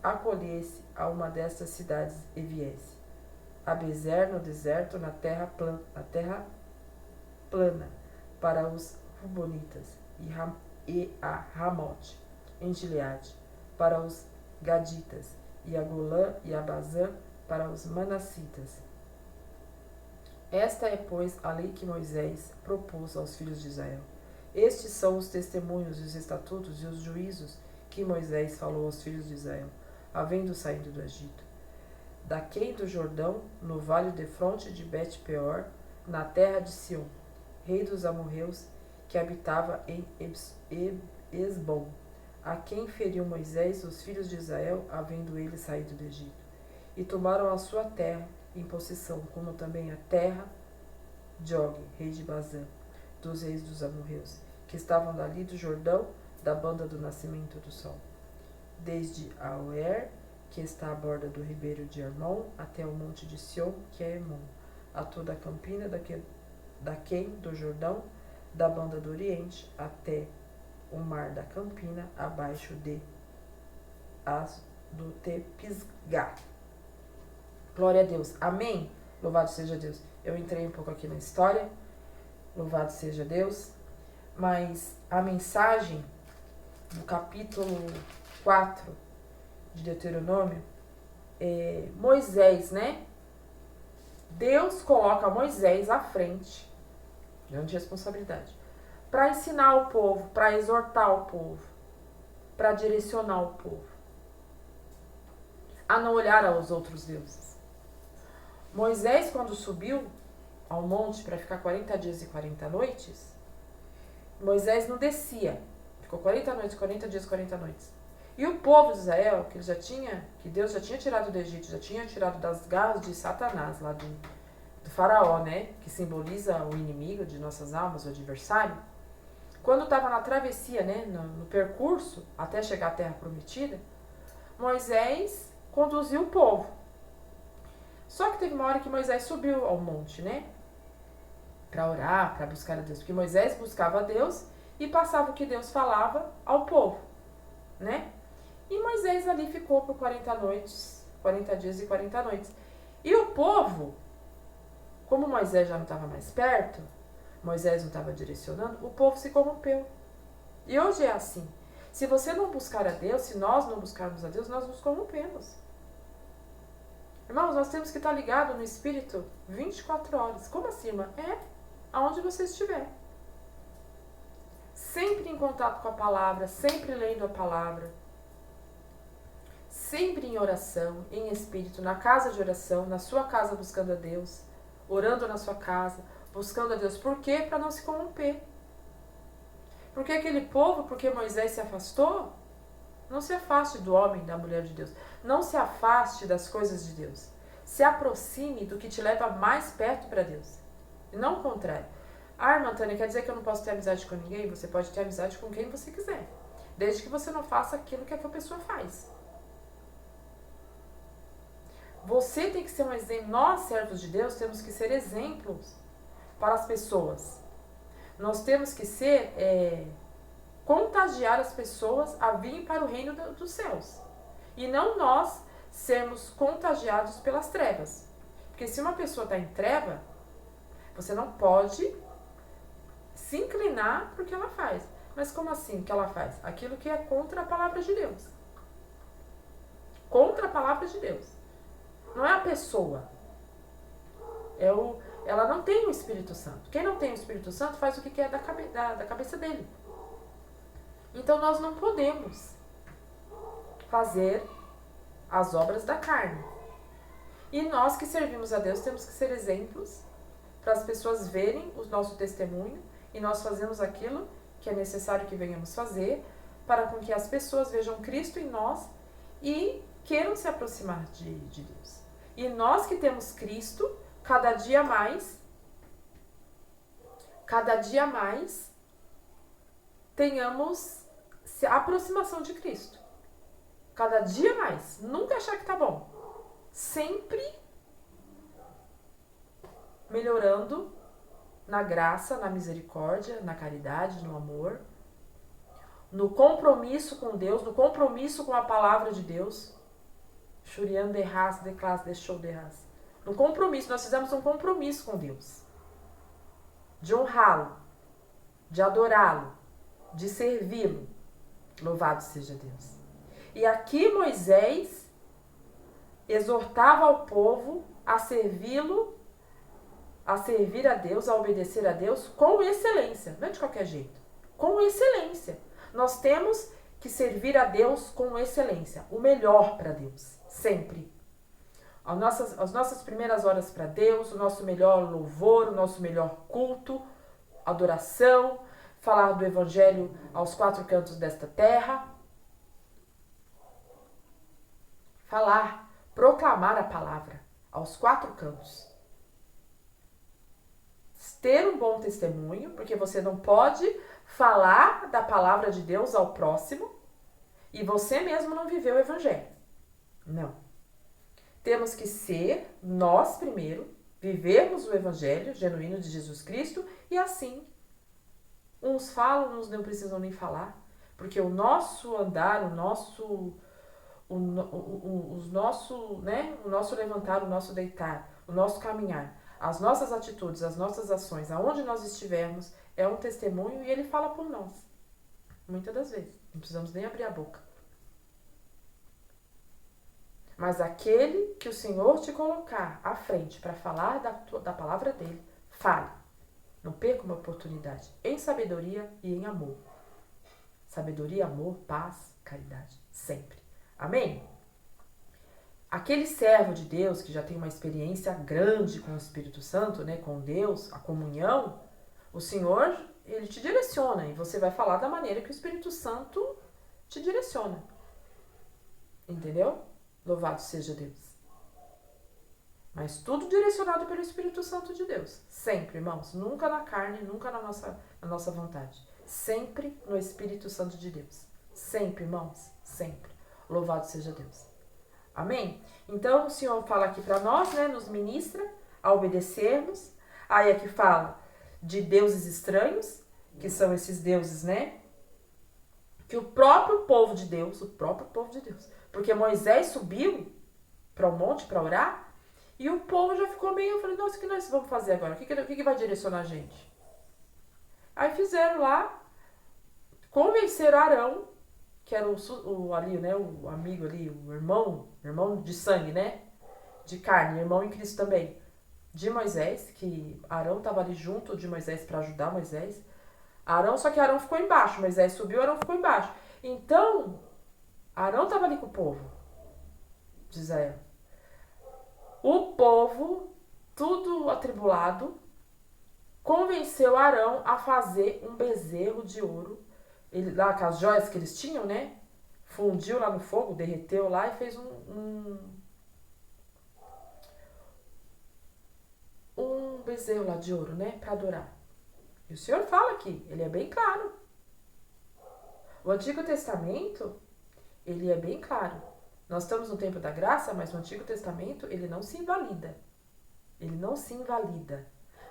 acolhesse a uma destas cidades e viesse a Bezer no deserto, na terra plana, para os Rubonitas, e a Ramote, em Gileade, para os Gaditas, e a Golã e a Bazã, para os Manassitas. Esta é, pois, a lei que Moisés propôs aos filhos de Israel. Estes são os testemunhos, os estatutos e os juízos que Moisés falou aos filhos de Israel, havendo saído do Egito. Daquém do Jordão, no vale defronte de Bet-peor, na terra de Sião, rei dos amorreus, que habitava em Esbom, a quem feriu Moisés os filhos de Israel, havendo ele saído do Egito. E tomaram a sua terra em possessão, como também a terra de Og, rei de Bazã, dos reis dos amorreus, que estavam dali do Jordão, da banda do nascimento do sol, desde Aroer, que está à borda do ribeiro de Hermon, até o monte de Sion, que é Hermon, a toda a campina daquém do Jordão, da banda do Oriente, até o mar da campina, abaixo do Tepisgá. Glória a Deus. Amém? Louvado seja Deus. Eu entrei um pouco aqui na história. Louvado seja Deus. Mas a mensagem do capítulo 4 de Deuteronômio é Moisés, né? Deus coloca Moisés à frente, grande responsabilidade, para ensinar o povo, para exortar o povo, para direcionar o povo a não olhar aos outros deuses. Moisés, quando subiu ao monte para ficar 40 dias e 40 noites, Moisés não descia. Ficou 40 noites, 40 dias, 40 noites. E o povo de Israel, que Deus já tinha tirado do Egito, já tinha tirado das garras de Satanás, lá do faraó, né? Que simboliza o inimigo de nossas almas, o adversário. Quando estava na travessia, né? No percurso, até chegar à terra prometida, Moisés conduziu o povo. Só que teve uma hora que Moisés subiu ao monte, né? Para orar, para buscar a Deus. Porque Moisés buscava a Deus e passava o que Deus falava ao povo, né? E Moisés ali ficou por 40 noites, 40 dias e 40 noites. E o povo, como Moisés já não estava mais perto, Moisés não estava direcionando, o povo se corrompeu. E hoje é assim. Se você não buscar a Deus, se nós não buscarmos a Deus, nós nos corrompemos. Irmãos, nós temos que estar ligados no Espírito 24 horas. Como assim, irmã? Aonde você estiver. Sempre em contato com a palavra, sempre lendo a palavra. Sempre em oração, em espírito, na casa de oração, na sua casa buscando a Deus, orando na sua casa, buscando a Deus. Por quê? Para não se corromper. Porque aquele povo, porque Moisés se afastou, não se afaste do homem, da mulher de Deus. Não se afaste das coisas de Deus. Se aproxime do que te leva mais perto para Deus. E não o contrário. Ah, irmã Tânia, quer dizer que eu não posso ter amizade com ninguém? Você pode ter amizade com quem você quiser. Desde que você não faça aquilo que a pessoa faz. Você tem que ser um exemplo. Nós, servos de Deus, temos que ser exemplos para as pessoas. Nós temos que contagiar as pessoas a virem para o reino dos céus. E não nós sermos contagiados pelas trevas. Porque se uma pessoa está em treva, você não pode se inclinar por que ela faz. Mas como assim que ela faz? Aquilo que é contra a palavra de Deus. Contra a palavra de Deus. Não é a pessoa. Ela não tem o Espírito Santo. Quem não tem o Espírito Santo faz o que quer da cabeça dele. Então nós não podemos fazer as obras da carne. E nós que servimos a Deus temos que ser exemplos para as pessoas verem o nosso testemunho e nós fazemos aquilo que é necessário que venhamos fazer para com que as pessoas vejam Cristo em nós e queiram se aproximar de Deus. E nós que temos Cristo, cada dia mais, tenhamos a aproximação de Cristo. Cada dia mais. Nunca achar que tá bom. Sempre melhorando na graça, na misericórdia, na caridade, no amor. no compromisso com Deus, no compromisso com a palavra de Deus. Shurian de ras, de classe, deixou de ras. No compromisso, nós fizemos um compromisso com Deus. De honrá-lo, de adorá-lo, de servi-lo. Louvado seja Deus. E aqui Moisés exortava ao povo a servi-lo, a servir a Deus, a obedecer a Deus com excelência. Não é de qualquer jeito. Com excelência. Nós temos que servir a Deus com excelência. O melhor para Deus. Sempre. As nossas primeiras horas para Deus, o nosso melhor louvor, o nosso melhor culto, adoração, falar do Evangelho aos quatro cantos desta terra. Falar, proclamar a palavra aos quatro cantos. Ter um bom testemunho, porque você não pode falar da palavra de Deus ao próximo e você mesmo não viveu o Evangelho. Não. Temos que ser, nós primeiro, vivermos o Evangelho genuíno de Jesus Cristo e assim, uns falam, uns não precisam nem falar, porque o nosso andar, o nosso levantar, o nosso deitar, o nosso caminhar, as nossas atitudes, as nossas ações, aonde nós estivermos, é um testemunho e ele fala por nós. Muitas das vezes. Não precisamos nem abrir a boca. Mas aquele que o Senhor te colocar à frente para falar da palavra dele, fale. Não perca uma oportunidade. Em sabedoria e em amor. Sabedoria, amor, paz, caridade. Sempre. Amém? Aquele servo de Deus que já tem uma experiência grande com o Espírito Santo, né, com Deus, a comunhão, o Senhor, ele te direciona e você vai falar da maneira que o Espírito Santo te direciona. Entendeu? Louvado seja Deus. Mas tudo direcionado pelo Espírito Santo de Deus. Sempre, irmãos. Nunca na carne, nunca na nossa vontade. Sempre no Espírito Santo de Deus. Sempre, irmãos. Sempre. Louvado seja Deus. Amém? Então, o Senhor fala aqui para nós, né, nos ministra a obedecermos. Aí aqui fala de deuses estranhos, que são esses deuses, né, que o próprio povo de Deus, porque Moisés subiu para o monte para orar, e o povo já ficou meio, eu falei, nossa, o que nós vamos fazer agora? O que vai direcionar a gente? Aí fizeram lá, convenceram Arão, que era ali, né, o amigo ali, o irmão de sangue, né, de carne, irmão em Cristo também, de Moisés, que Arão estava ali junto de Moisés para ajudar Moisés. Só que Arão ficou embaixo, Moisés subiu, Arão ficou embaixo. Então, Arão estava ali com o povo de Israel. O povo, tudo atribulado, convenceu Arão a fazer um bezerro de ouro. Ele, lá com as joias que eles tinham, né? Fundiu lá no fogo, derreteu lá e fez um bezerro lá de ouro, né? Para adorar. E o Senhor fala aqui, ele é bem claro. O Antigo Testamento, ele é bem claro. Nós estamos no tempo da graça, mas o Antigo Testamento, ele não se invalida. Ele não se invalida.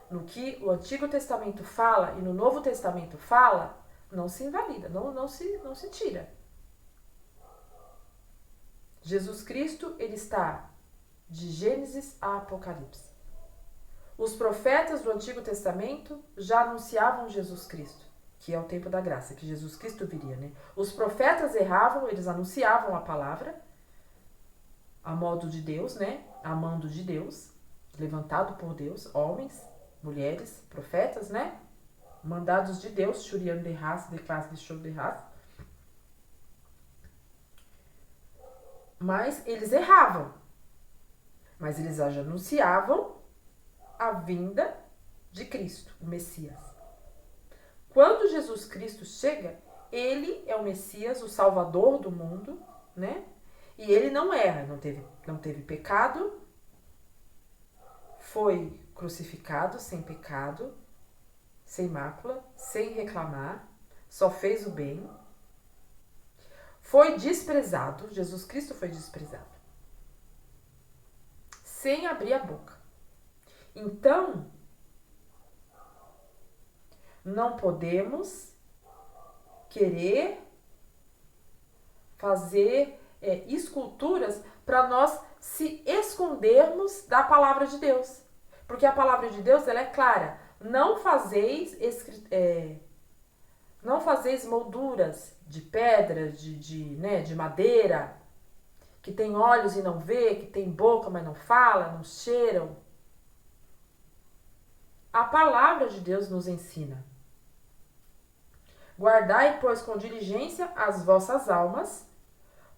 No que o Antigo Testamento fala e no Novo Testamento fala, não se invalida, não se tira. Jesus Cristo, ele está de Gênesis a Apocalipse. Os profetas do Antigo Testamento já anunciavam Jesus Cristo, que é o tempo da graça, que Jesus Cristo viria, né? Os profetas erravam, eles anunciavam a palavra, a modo de Deus, né? A mando de Deus, levantado por Deus, homens, mulheres, profetas, né? Mandados de Deus, Shurian de Ras, de classe de show de Ras. Mas eles erravam. Mas eles já anunciavam a vinda de Cristo, o Messias. Quando Jesus Cristo chega, ele é o Messias, o Salvador do mundo, né? E ele não erra, não teve pecado, foi crucificado sem pecado, sem mácula, sem reclamar, só fez o bem. Foi desprezado, Jesus Cristo foi desprezado, sem abrir a boca. Então, não podemos querer fazer esculturas para nós se escondermos da palavra de Deus. Porque a palavra de Deus, ela é clara. Não fazeis molduras de pedra, de madeira, que tem olhos e não vê, que tem boca, mas não fala, não cheiram. A palavra de Deus nos ensina. Guardai, pois, com diligência as vossas almas,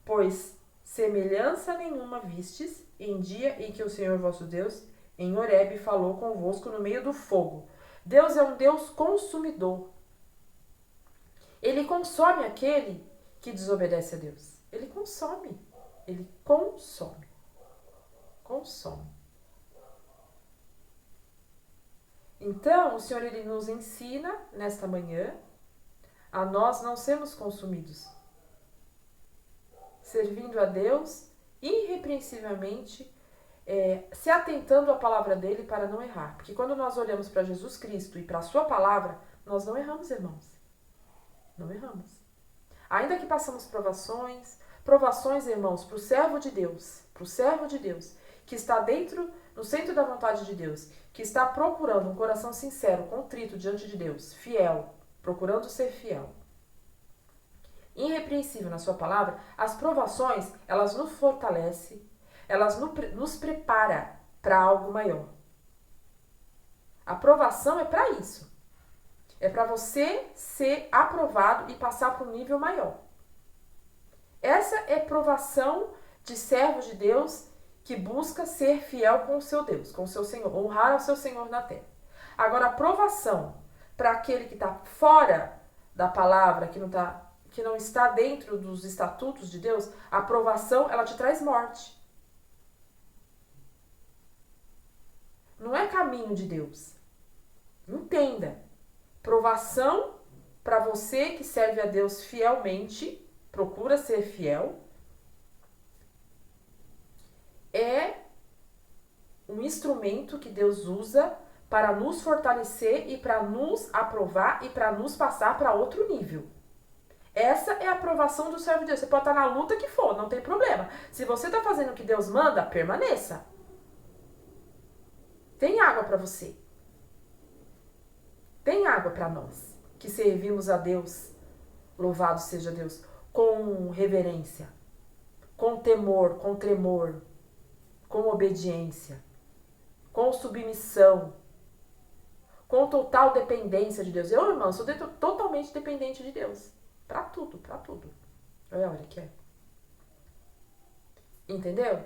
pois semelhança nenhuma vistes em dia em que o Senhor vosso Deus, em Horebe, falou convosco no meio do fogo. Deus é um Deus consumidor. Ele consome aquele que desobedece a Deus. Ele consome. Ele consome. Consome. Então, o Senhor, ele nos ensina, nesta manhã, a nós não sermos consumidos. Servindo a Deus irrepreensivelmente, se atentando à palavra dele para não errar. Porque quando nós olhamos para Jesus Cristo e para a sua palavra, nós não erramos, irmãos. Não erramos. Ainda que passamos provações, irmãos, para o servo de Deus, que está no centro da vontade de Deus, que está procurando um coração sincero, contrito diante de Deus, fiel, procurando ser fiel, irrepreensível na sua palavra, as provações, elas nos fortalecem, elas nos preparam para algo maior. A provação é para isso. É para você ser aprovado e passar para um nível maior. Essa é provação de servo de Deus que busca ser fiel com o seu Deus, com o seu Senhor, honrar o seu Senhor na terra. Agora, a provação para aquele que está fora da palavra, que não está dentro dos estatutos de Deus, a provação, ela te traz morte. Não é caminho de Deus. Entenda. Provação para você que serve a Deus fielmente, procura ser fiel, é um instrumento que Deus usa para nos fortalecer e para nos aprovar e para nos passar para outro nível. Essa é a aprovação do servo de Deus. Você pode estar na luta que for, não tem problema. Se você está fazendo o que Deus manda, permaneça. Tem água para você. Tem água para nós, que servimos a Deus, louvado seja Deus, com reverência, com temor, com tremor, com obediência, com submissão, com total dependência de Deus. Eu, irmão, sou totalmente dependente de Deus. Para tudo, para tudo. Olha a hora que é. Entendeu?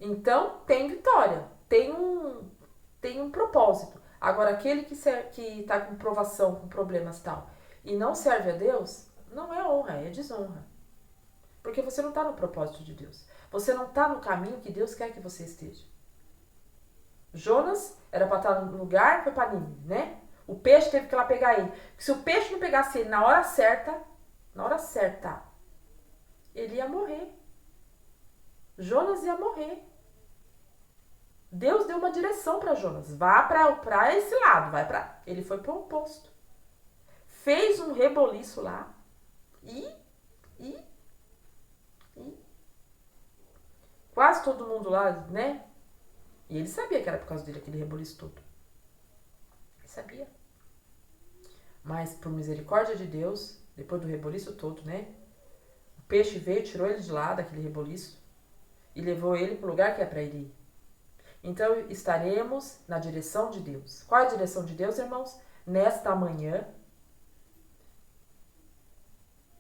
Então, tem vitória, tem um propósito. Agora, aquele que está com provação, com problemas e tal, e não serve a Deus, não é honra, é desonra. Porque você não está no propósito de Deus. Você não está no caminho que Deus quer que você esteja. Jonas era para estar no lugar, foi para Nínive, né? O peixe teve que ir lá pegar ele. Se o peixe não pegasse ele na hora certa, ele ia morrer. Jonas ia morrer. Deus deu uma direção para Jonas. Vá para esse lado, ele foi para o oposto. Fez um reboliço lá e quase todo mundo lá, né? E ele sabia que era por causa dele aquele reboliço todo. Ele sabia. Mas por misericórdia de Deus, depois do reboliço todo, né? O peixe veio, tirou ele de lá daquele reboliço e levou ele para o lugar que é para ele ir. Então, estaremos na direção de Deus. Qual é a direção de Deus, irmãos? Nesta manhã,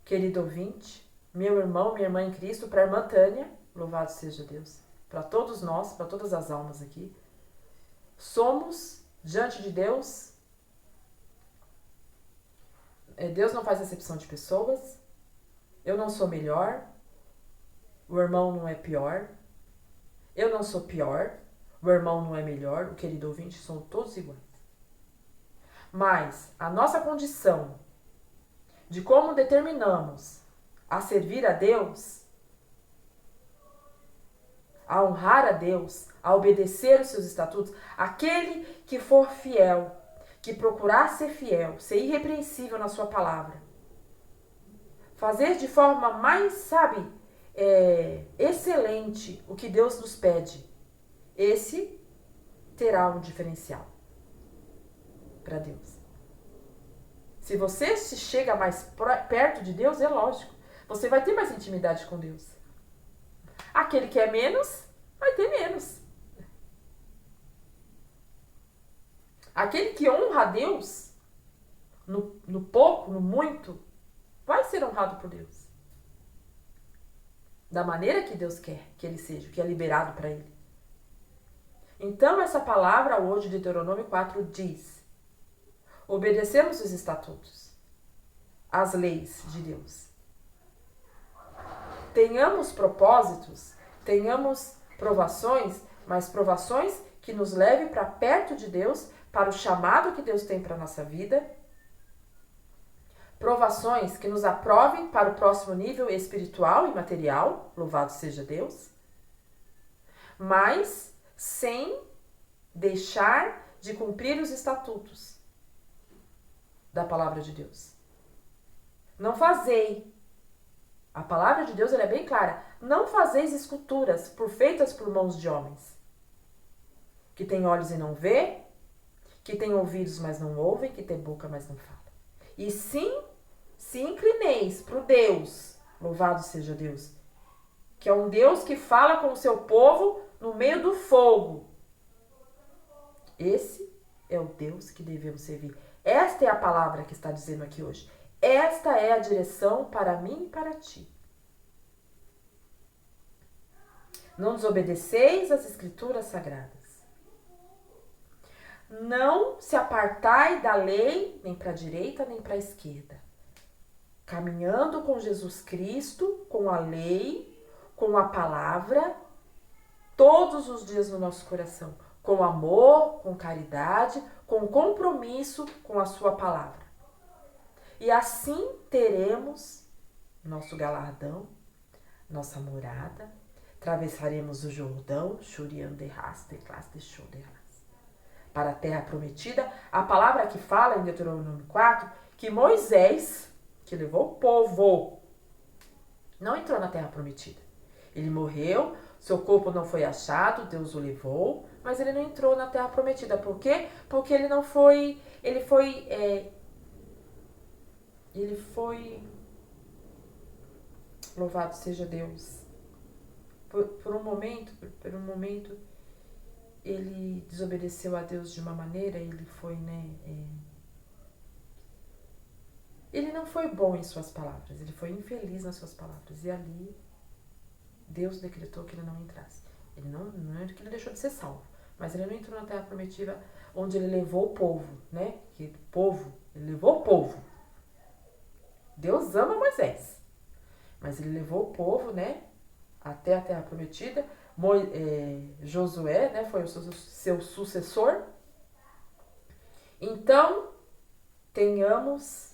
querido ouvinte, meu irmão, minha irmã em Cristo, para a irmã Tânia, louvado seja Deus, para todos nós, para todas as almas aqui, somos, diante de Deus, Deus não faz acepção de pessoas, eu não sou melhor, o irmão não é pior, eu não sou pior, o irmão não é melhor, o querido ouvinte, são todos iguais. Mas a nossa condição de como determinamos a servir a Deus, a honrar a Deus, a obedecer os seus estatutos, aquele que for fiel, que procurar ser fiel, ser irrepreensível na sua palavra, fazer de forma mais, sabe, excelente o que Deus nos pede, esse terá um diferencial para Deus. Se você se chega mais perto de Deus, é lógico, você vai ter mais intimidade com Deus. Aquele que é menos, vai ter menos. Aquele que honra a Deus, no pouco, no muito, vai ser honrado por Deus. Da maneira que Deus quer que ele seja, que é liberado para ele. Então, essa palavra hoje, de Deuteronômio 4, diz: obedecemos os estatutos, as leis de Deus. Tenhamos propósitos, tenhamos provações, mas provações que nos levem para perto de Deus, para o chamado que Deus tem para a nossa vida. Provações que nos aprovem para o próximo nível espiritual e material, louvado seja Deus. Mas sem deixar de cumprir os estatutos da palavra de Deus. Não fazei. A palavra de Deus ela é bem clara. Não fazeis esculturas feitas por mãos de homens, que têm olhos e não vê, que têm ouvidos, mas não ouvem, que têm boca, mas não falam. E sim, se inclineis para o Deus, louvado seja Deus, que é um Deus que fala com o seu povo no meio do fogo. Esse é o Deus que devemos servir. Esta é a palavra que está dizendo aqui hoje. Esta é a direção para mim e para ti. Não desobedeceis as escrituras sagradas. Não se apartai da lei, nem para a direita, nem para a esquerda. Caminhando com Jesus Cristo, com a lei, com a palavra, todos os dias no nosso coração. Com amor, com caridade, com compromisso com a sua palavra. E assim teremos nosso galardão, nossa morada, atravessaremos o Jordão, para a terra prometida. A palavra que fala em Deuteronômio 4, que Moisés, que levou o povo, não entrou na terra prometida. Ele morreu, seu corpo não foi achado, Deus o levou, mas ele não entrou na terra prometida. Por quê? Porque ele não foi, ele foi, louvado seja Deus. Por um momento, ele desobedeceu a Deus de uma maneira, ele foi, ele não foi bom em suas palavras, ele foi infeliz nas suas palavras. E ali, Deus decretou que ele não entrasse. Ele não é que ele deixou de ser salvo, mas ele não entrou na terra prometida, onde ele levou o povo, né? Ele levou o povo. Deus ama Moisés, mas ele levou o povo, né? Até a terra prometida. Josué, né? Foi o seu sucessor. Então, tenhamos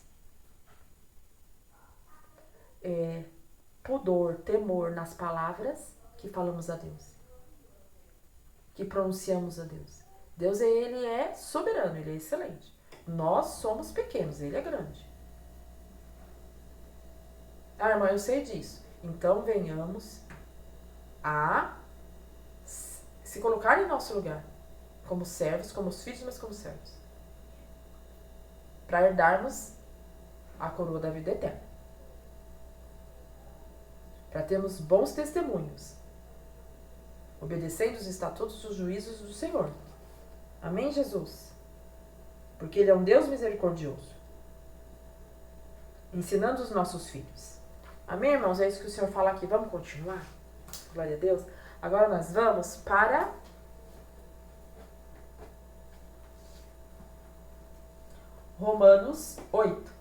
pudor, temor nas palavras que falamos a Deus, que pronunciamos a Deus. Deus, ele é soberano, ele é excelente. Nós somos pequenos, ele é grande. Ah, irmã, eu sei disso. Então, venhamos a se colocar em nosso lugar, como servos, como filhos, mas como servos, para herdarmos a coroa da vida eterna, para termos bons testemunhos, obedecendo os estatutos e os juízos do Senhor. Amém, Jesus? Porque Ele é um Deus misericordioso, ensinando os nossos filhos. Amém, irmãos? É isso que o Senhor fala aqui. Vamos continuar? Glória a Deus. Agora nós vamos para Romanos 8.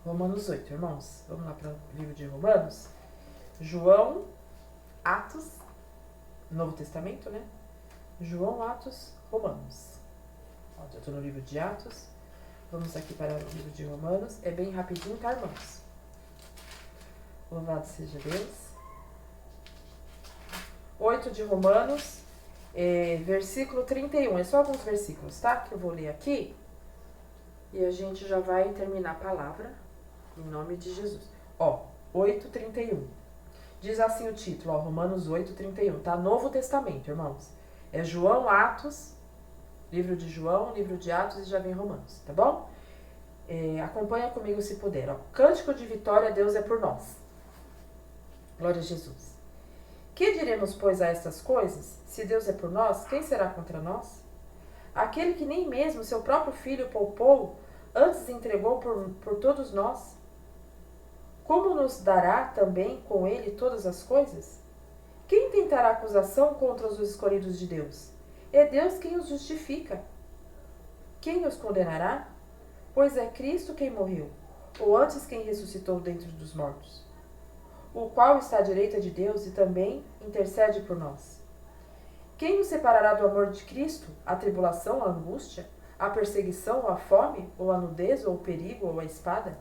Romanos 8, irmãos. Vamos lá para o livro de Romanos. João, Atos, Novo Testamento, né? João, Atos, Romanos. Ó, já estou no livro de Atos. Vamos aqui para o livro de Romanos. É bem rapidinho, tá, irmãos? Louvado seja Deus. 8 de Romanos, versículo 31. É só alguns versículos, tá? Que eu vou ler aqui. E a gente já vai terminar a palavra. Em nome de Jesus. Ó, 8:31. Diz assim o título, ó, Romanos 8:31. Tá? Novo Testamento, irmãos. É João, Atos, livro de João, livro de Atos e já vem Romanos, tá bom? Acompanha comigo se puder. Ó. Cântico de vitória, Deus é por nós. Glória a Jesus. Que diremos, pois, a estas coisas? Se Deus é por nós, quem será contra nós? Aquele que nem mesmo seu próprio filho poupou, antes entregou por todos nós. Como nos dará também com ele todas as coisas? Quem tentará acusação contra os escolhidos de Deus? É Deus quem os justifica. Quem os condenará? Pois é Cristo quem morreu, ou antes quem ressuscitou dentre dos mortos, o qual está à direita de Deus e também intercede por nós. Quem nos separará do amor de Cristo? A tribulação, a angústia, a perseguição, ou a fome, ou a nudez, ou o perigo, ou a espada?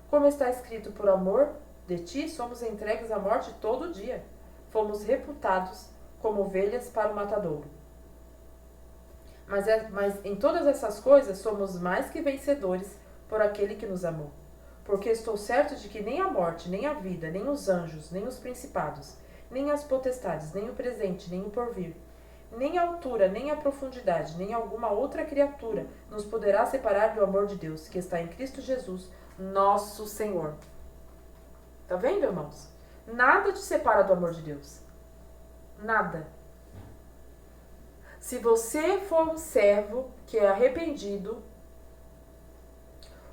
Como está escrito, por amor de ti somos entregues à morte todo dia. Fomos reputados como ovelhas para o matadouro. Mas em todas essas coisas somos mais que vencedores por aquele que nos amou. Porque estou certo de que nem a morte, nem a vida, nem os anjos, nem os principados, nem as potestades, nem o presente, nem o porvir, nem a altura, nem a profundidade, nem alguma outra criatura nos poderá separar do amor de Deus, que está em Cristo Jesus, nosso Senhor. Tá vendo, irmãos? Nada te separa do amor de Deus. Nada. Se você for um servo que é arrependido,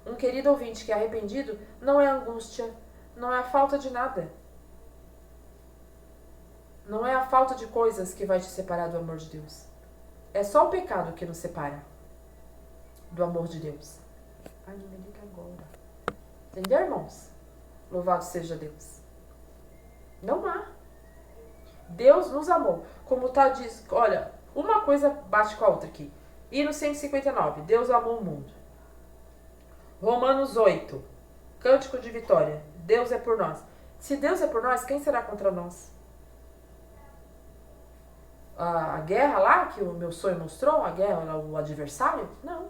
um querido ouvinte que é arrependido, não é angústia, não é a falta de nada. Não é a falta de coisas que vai te separar do amor de Deus. É só o pecado que nos separa do amor de Deus. Ai, não me liga agora. Entendeu, irmãos? Louvado seja Deus. Não há. Deus nos amou. Como tá diz, olha, uma coisa bate com a outra aqui. Hino 159, Deus amou o mundo. Romanos 8, Cântico de vitória, Deus é por nós. Se Deus é por nós, quem será contra nós? A guerra lá, que o meu sonho mostrou, a guerra, o adversário? Não.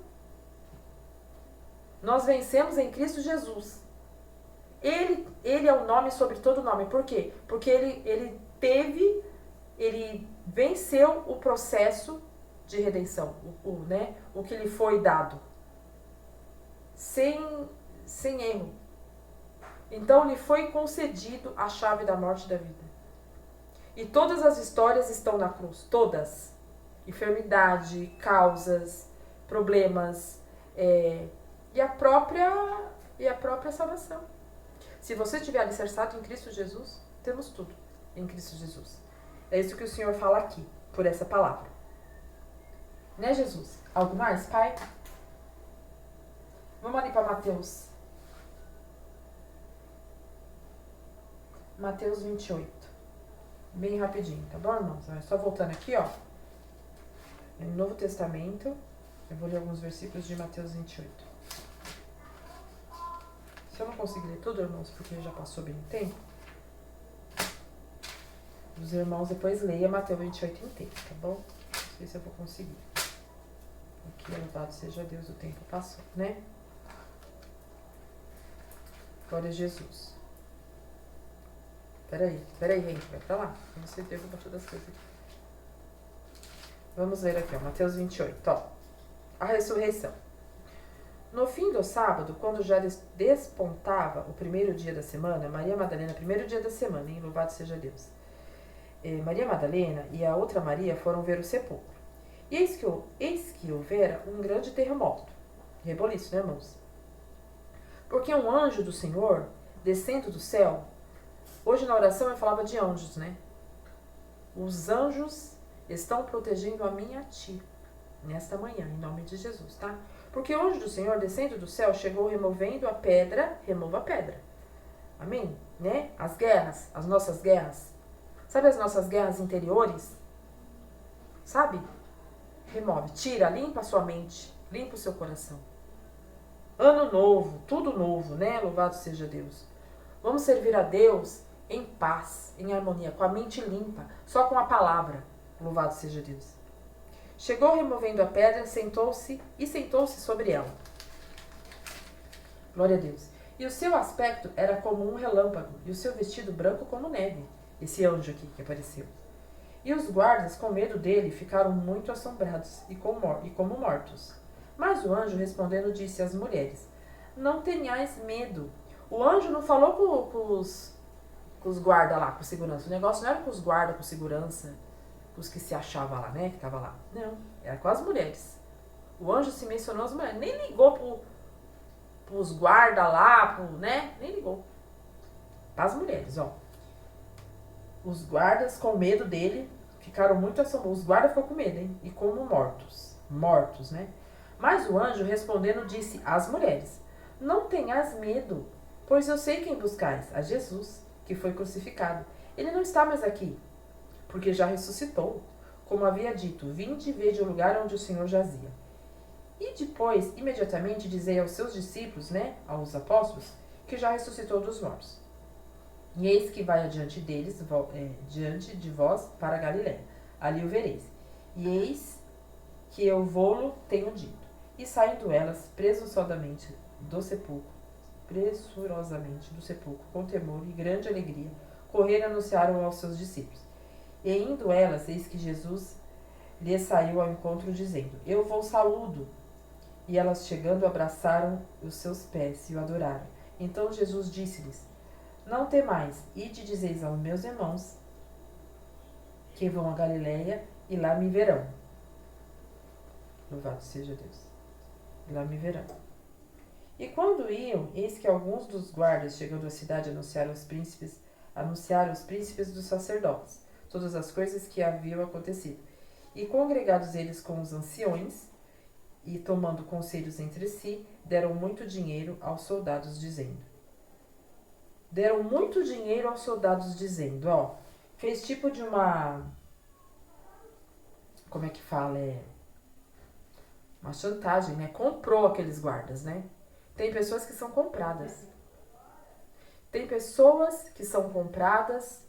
Nós vencemos em Cristo Jesus. Ele é o nome sobre todo nome. Por quê? Porque ele venceu o processo de redenção, o que lhe foi dado. Sem erro. Então lhe foi concedido a chave da morte e da vida. E todas as histórias estão na cruz. Todas. Enfermidade, causas, problemas, e a própria salvação. Se você estiver alicerçado em Cristo Jesus, temos tudo em Cristo Jesus. É isso que o Senhor fala aqui, por essa palavra. Né, Jesus? Algo mais, Pai? Vamos ali para Mateus. Mateus 28. Bem rapidinho, tá bom, irmãos? Só voltando aqui, ó. No Novo Testamento, eu vou ler alguns versículos de Mateus 28. Se eu não conseguir ler tudo, irmãos, porque já passou bem o tempo, os irmãos depois leiam Mateus 28 inteiro, tá bom? Não sei se eu vou conseguir. Aqui, louvado seja Deus, o tempo passou, né? Glória a Jesus. Peraí, gente, vai pra lá. Eu não sei derrubar todas as coisas aqui. Vamos ler aqui, ó, Mateus 28, ó. A ressurreição. No fim do sábado, quando já despontava o primeiro dia da semana, Maria Madalena, primeiro dia da semana, hein? Louvado seja Deus. Maria Madalena e a outra Maria foram ver o sepulcro. E eis que houvera um grande terremoto. Reboliço, né, irmãos? Porque um anjo do Senhor, descendo do céu, hoje na oração eu falava de anjos, né? Os anjos estão protegendo a mim e a ti, nesta manhã, em nome de Jesus, tá? Porque o anjo do Senhor, descendo do céu, chegou removendo a pedra, remova a pedra. Amém? Né? As guerras, as nossas guerras. Sabe as nossas guerras interiores? Sabe? Remove, tira, limpa a sua mente, limpa o seu coração. Ano novo, tudo novo, né? Louvado seja Deus. Vamos servir a Deus em paz, em harmonia, com a mente limpa, só com a palavra. Louvado seja Deus. Chegou removendo a pedra, sentou-se sobre ela. Glória a Deus. E o seu aspecto era como um relâmpago, e o seu vestido branco como neve. Esse anjo aqui que apareceu. E os guardas, com medo dele, ficaram muito assombrados e como mortos. Mas o anjo, respondendo, disse às mulheres: Não tenhais medo. O anjo não falou com os guardas lá, com os segurança. O negócio não era com os guardas, com segurança, com os que se achavam lá, né? Que tava lá. Não, era com as mulheres. O anjo se mencionou as mulheres. Nem ligou pros guardas lá, né? Nem ligou. Para as mulheres, ó. Os guardas, com medo dele, ficaram muito assombrados. Os guardas ficou com medo, hein? E como mortos. Mortos, né? Mas o anjo, respondendo, disse às mulheres: Não tenhas medo, pois eu sei quem buscais, a Jesus, que foi crucificado. Ele não está mais aqui, porque já ressuscitou. Como havia dito, vinde e vede o lugar onde o Senhor jazia. E depois, imediatamente, dizei aos seus discípulos, né, aos apóstolos, que já ressuscitou dos mortos. E eis que vai adiante deles, diante de vós, para a Galiléia. Ali o vereis. E eis que eu vou-lo tenho dito. E saindo elas, pressurosamente do sepulcro, com temor e grande alegria, correram e anunciaram aos seus discípulos. E indo elas, eis que Jesus lhes saiu ao encontro, dizendo: Eu vos saúdo. E elas, chegando, abraçaram os seus pés e o adoraram. Então Jesus disse-lhes: Não temais, ide dizeis aos meus irmãos que vão a Galiléia e lá me verão. Louvado seja Deus. E lá me verão. E quando iam, eis que alguns dos guardas, chegando à cidade, anunciaram aos príncipes dos sacerdotes todas as coisas que haviam acontecido. E congregados eles com os anciões, e tomando conselhos entre si, deram muito dinheiro aos soldados, dizendo... ó, fez tipo de uma... Como é que fala? Uma chantagem, né? Comprou aqueles guardas, né? Tem pessoas que são compradas. Tem pessoas que são compradas.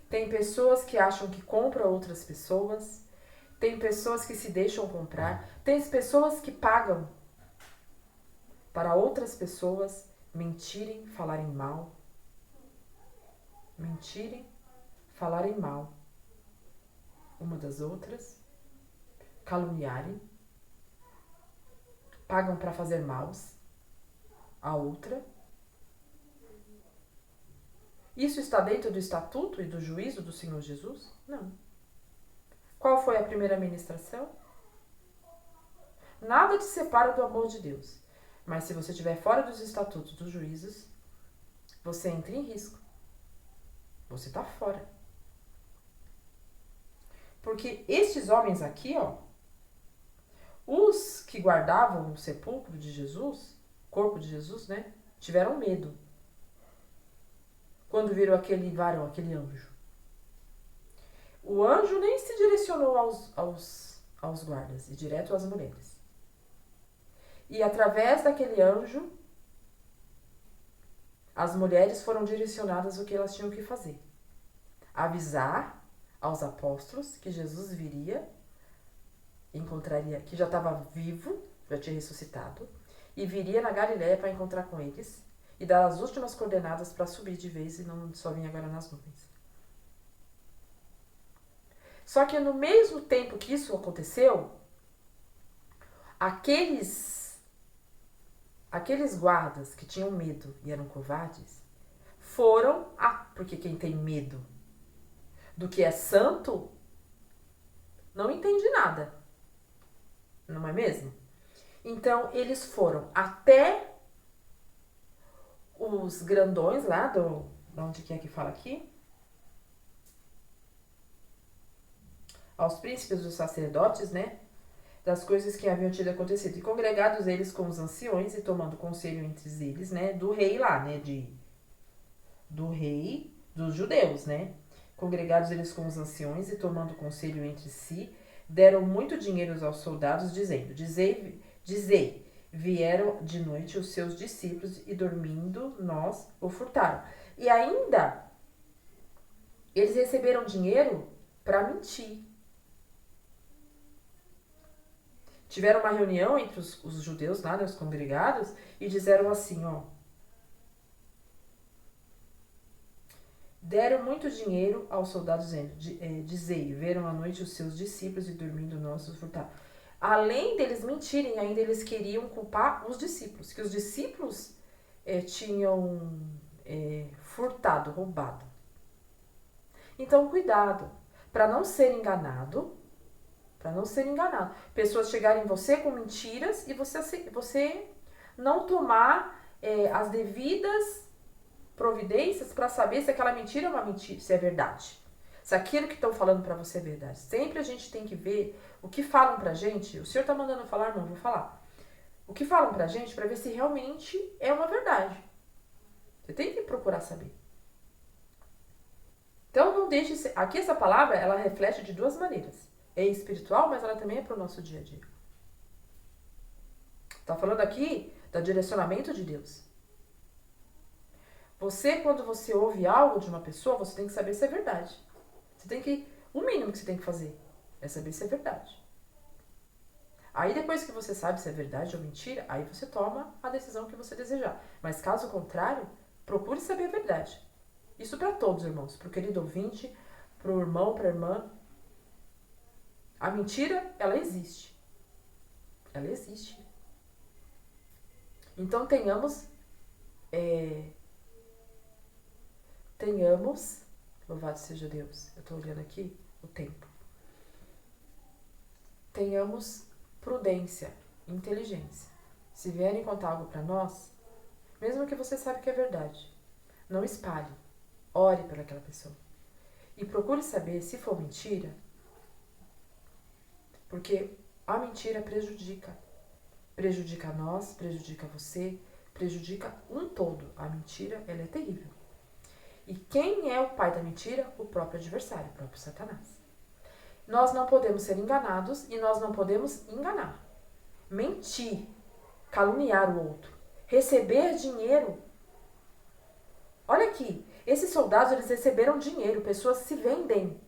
Tem pessoas que acham que compram outras pessoas. Tem pessoas que se deixam comprar. Tem pessoas que pagam para outras pessoas mentirem, falarem mal. Mentirem, falarem mal uma das outras, caluniarem, pagam para fazer maus a outra. Isso está dentro do estatuto e do juízo do Senhor Jesus? Não. Qual foi a primeira ministração? Nada te separa do amor de Deus. Mas se você estiver fora dos estatutos, dos juízos, você entra em risco. Você está fora. Porque estes homens aqui, ó, os que guardavam o sepulcro de Jesus, o corpo de Jesus, né, tiveram medo quando viram aquele varão, aquele anjo. O anjo nem se direcionou aos guardas, e direto às mulheres. E através daquele anjo, as mulheres foram direcionadas o que elas tinham que fazer. Avisar aos apóstolos que Jesus viria, encontraria, que já estava vivo, já tinha ressuscitado, e viria na Galiléia para encontrar com eles e dar as últimas coordenadas para subir de vez e não só vir agora nas nuvens. Só que no mesmo tempo que isso aconteceu, aqueles guardas que tinham medo e eram covardes foram, porque quem tem medo do que é santo não entende nada, não é mesmo? Então eles foram até os grandões lá de onde que é que fala aqui? Aos príncipes dos sacerdotes, né? Das coisas que haviam tido acontecido. E congregados eles com os anciões e tomando conselho entre eles, né? Do rei lá, né? Do rei dos judeus, né? Congregados eles com os anciões e tomando conselho entre si, deram muito dinheiro aos soldados, dizendo, dizei, vieram de noite os seus discípulos e dormindo nós o furtaram. E ainda, eles receberam dinheiro para mentir. Tiveram uma reunião entre os judeus lá, né, os congregados, e disseram assim, ó, Deram muito dinheiro aos soldados, dizendo, dizei, veram à noite os seus discípulos e dormindo nossos furtados. Além deles mentirem, ainda eles queriam culpar os discípulos, que os discípulos tinham furtado, roubado. Então, cuidado, para não ser enganado, pessoas chegarem em você com mentiras e você não tomar as devidas providências para saber se aquela mentira é uma mentira, se é verdade. Se aquilo que estão falando para você é verdade. Sempre a gente tem que ver o que falam pra gente. O senhor tá mandando eu falar? Não, vou falar. O que falam pra gente para ver se realmente é uma verdade. Você tem que procurar saber. Então não deixe... Aqui essa palavra, ela reflete de duas maneiras. É espiritual, mas ela também é pro nosso dia a dia. Tá falando aqui do direcionamento de Deus. Você, quando você ouve algo de uma pessoa, você tem que saber se é verdade. O mínimo que você tem que fazer é saber se é verdade. Aí depois que você sabe se é verdade ou mentira, aí você toma a decisão que você desejar. Mas caso contrário, procure saber a verdade. Isso para todos, irmãos. Para o querido ouvinte, para o irmão, para a irmã. A mentira, ela existe. Ela existe. Então tenhamos, louvado seja Deus, eu estou olhando aqui o tempo. Tenhamos prudência, inteligência. Se vierem contar algo para nós, mesmo que você sabe que é verdade, não espalhe. Ore por aquela pessoa. E procure saber se for mentira, porque a mentira prejudica. Prejudica nós, prejudica você, prejudica um todo. A mentira, ela é terrível. E quem é o pai da mentira? O próprio adversário, o próprio Satanás. Nós não podemos ser enganados e nós não podemos enganar. Mentir, caluniar o outro, receber dinheiro. Olha aqui, esses soldados, eles receberam dinheiro, pessoas se vendem.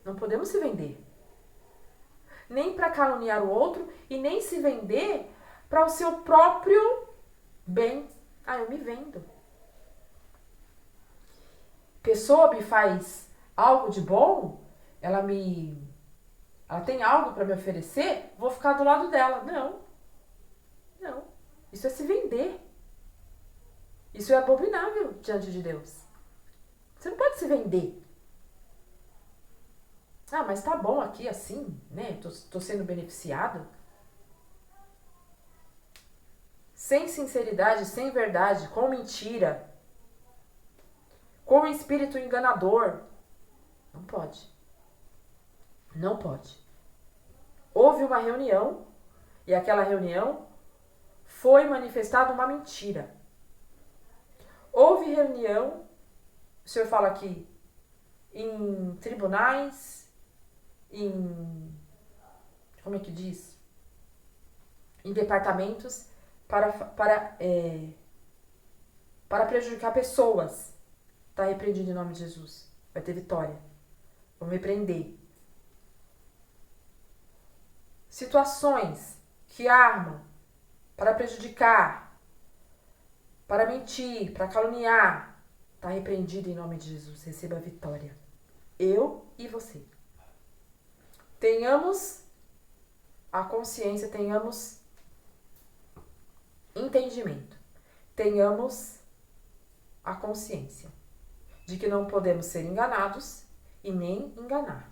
Não podemos se vender. Nem para caluniar o outro e nem se vender para o seu próprio bem. Ah, eu me vendo. Pessoa me faz algo de bom, ela tem algo para me oferecer, vou ficar do lado dela. Não. Isso é se vender. Isso é abominável diante de Deus. Você não pode se vender. Ah, mas tá bom aqui assim, né? Tô sendo beneficiado. Sem sinceridade, sem verdade, com mentira, com um espírito enganador. Não pode. Não pode. Houve uma reunião e aquela reunião foi manifestada uma mentira. Houve reunião, o senhor fala aqui, em tribunais, como é que diz? Em departamentos para prejudicar pessoas. Está repreendido em nome de Jesus. Vai ter vitória. Vamos repreender. Situações que armam para prejudicar, para mentir, para caluniar, está repreendido em nome de Jesus. Receba a vitória. Eu e você. Tenhamos a consciência, tenhamos entendimento. Tenhamos a consciência de que não podemos ser enganados e nem enganar.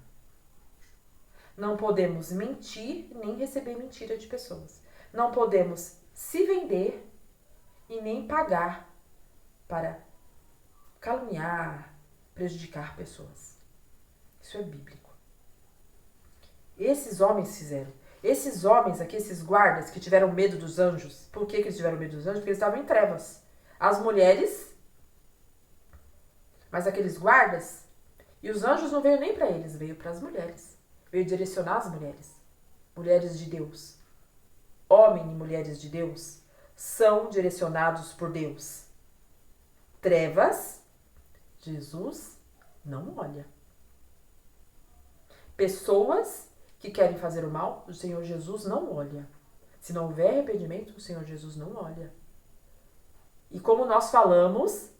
Não podemos mentir nem receber mentira de pessoas. Não podemos se vender e nem pagar para caluniar, prejudicar pessoas. Isso é bíblico. Esses homens fizeram. Esses homens aqui, esses guardas que tiveram medo dos anjos. Por que eles tiveram medo dos anjos? Porque eles estavam em trevas. As mulheres, mas aqueles guardas, e os anjos não veio nem para eles, veio para as mulheres. Veio direcionar as mulheres. Mulheres de Deus. Homem e mulheres de Deus são direcionados por Deus. Trevas, Jesus não olha. Pessoas que querem fazer o mal, o Senhor Jesus não olha. Se não houver arrependimento, o Senhor Jesus não olha. E como nós falamos,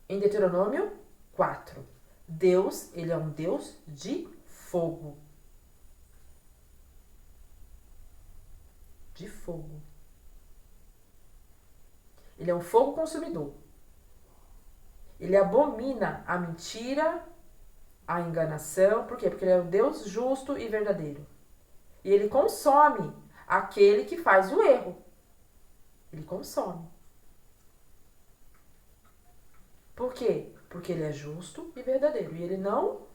Em Deuteronômio 4. Deus, ele é um Deus de fogo. De fogo. Ele é um fogo consumidor. Ele abomina a mentira, a enganação. Por quê? Porque ele é um Deus justo e verdadeiro. E ele consome aquele que faz o erro. Ele consome. Por quê? Porque ele é justo e verdadeiro. E ele não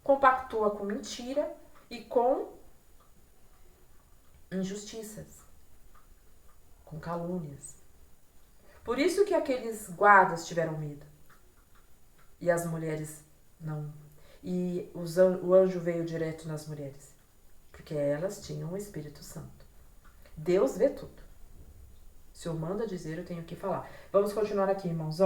compactua com mentira e com injustiças, com calúnias. Por isso que aqueles guardas tiveram medo. E as mulheres não. E o anjo veio direto nas mulheres. Porque elas tinham o Espírito Santo. Deus vê tudo. Se eu manda dizer, eu tenho que falar. Vamos continuar aqui, irmãos.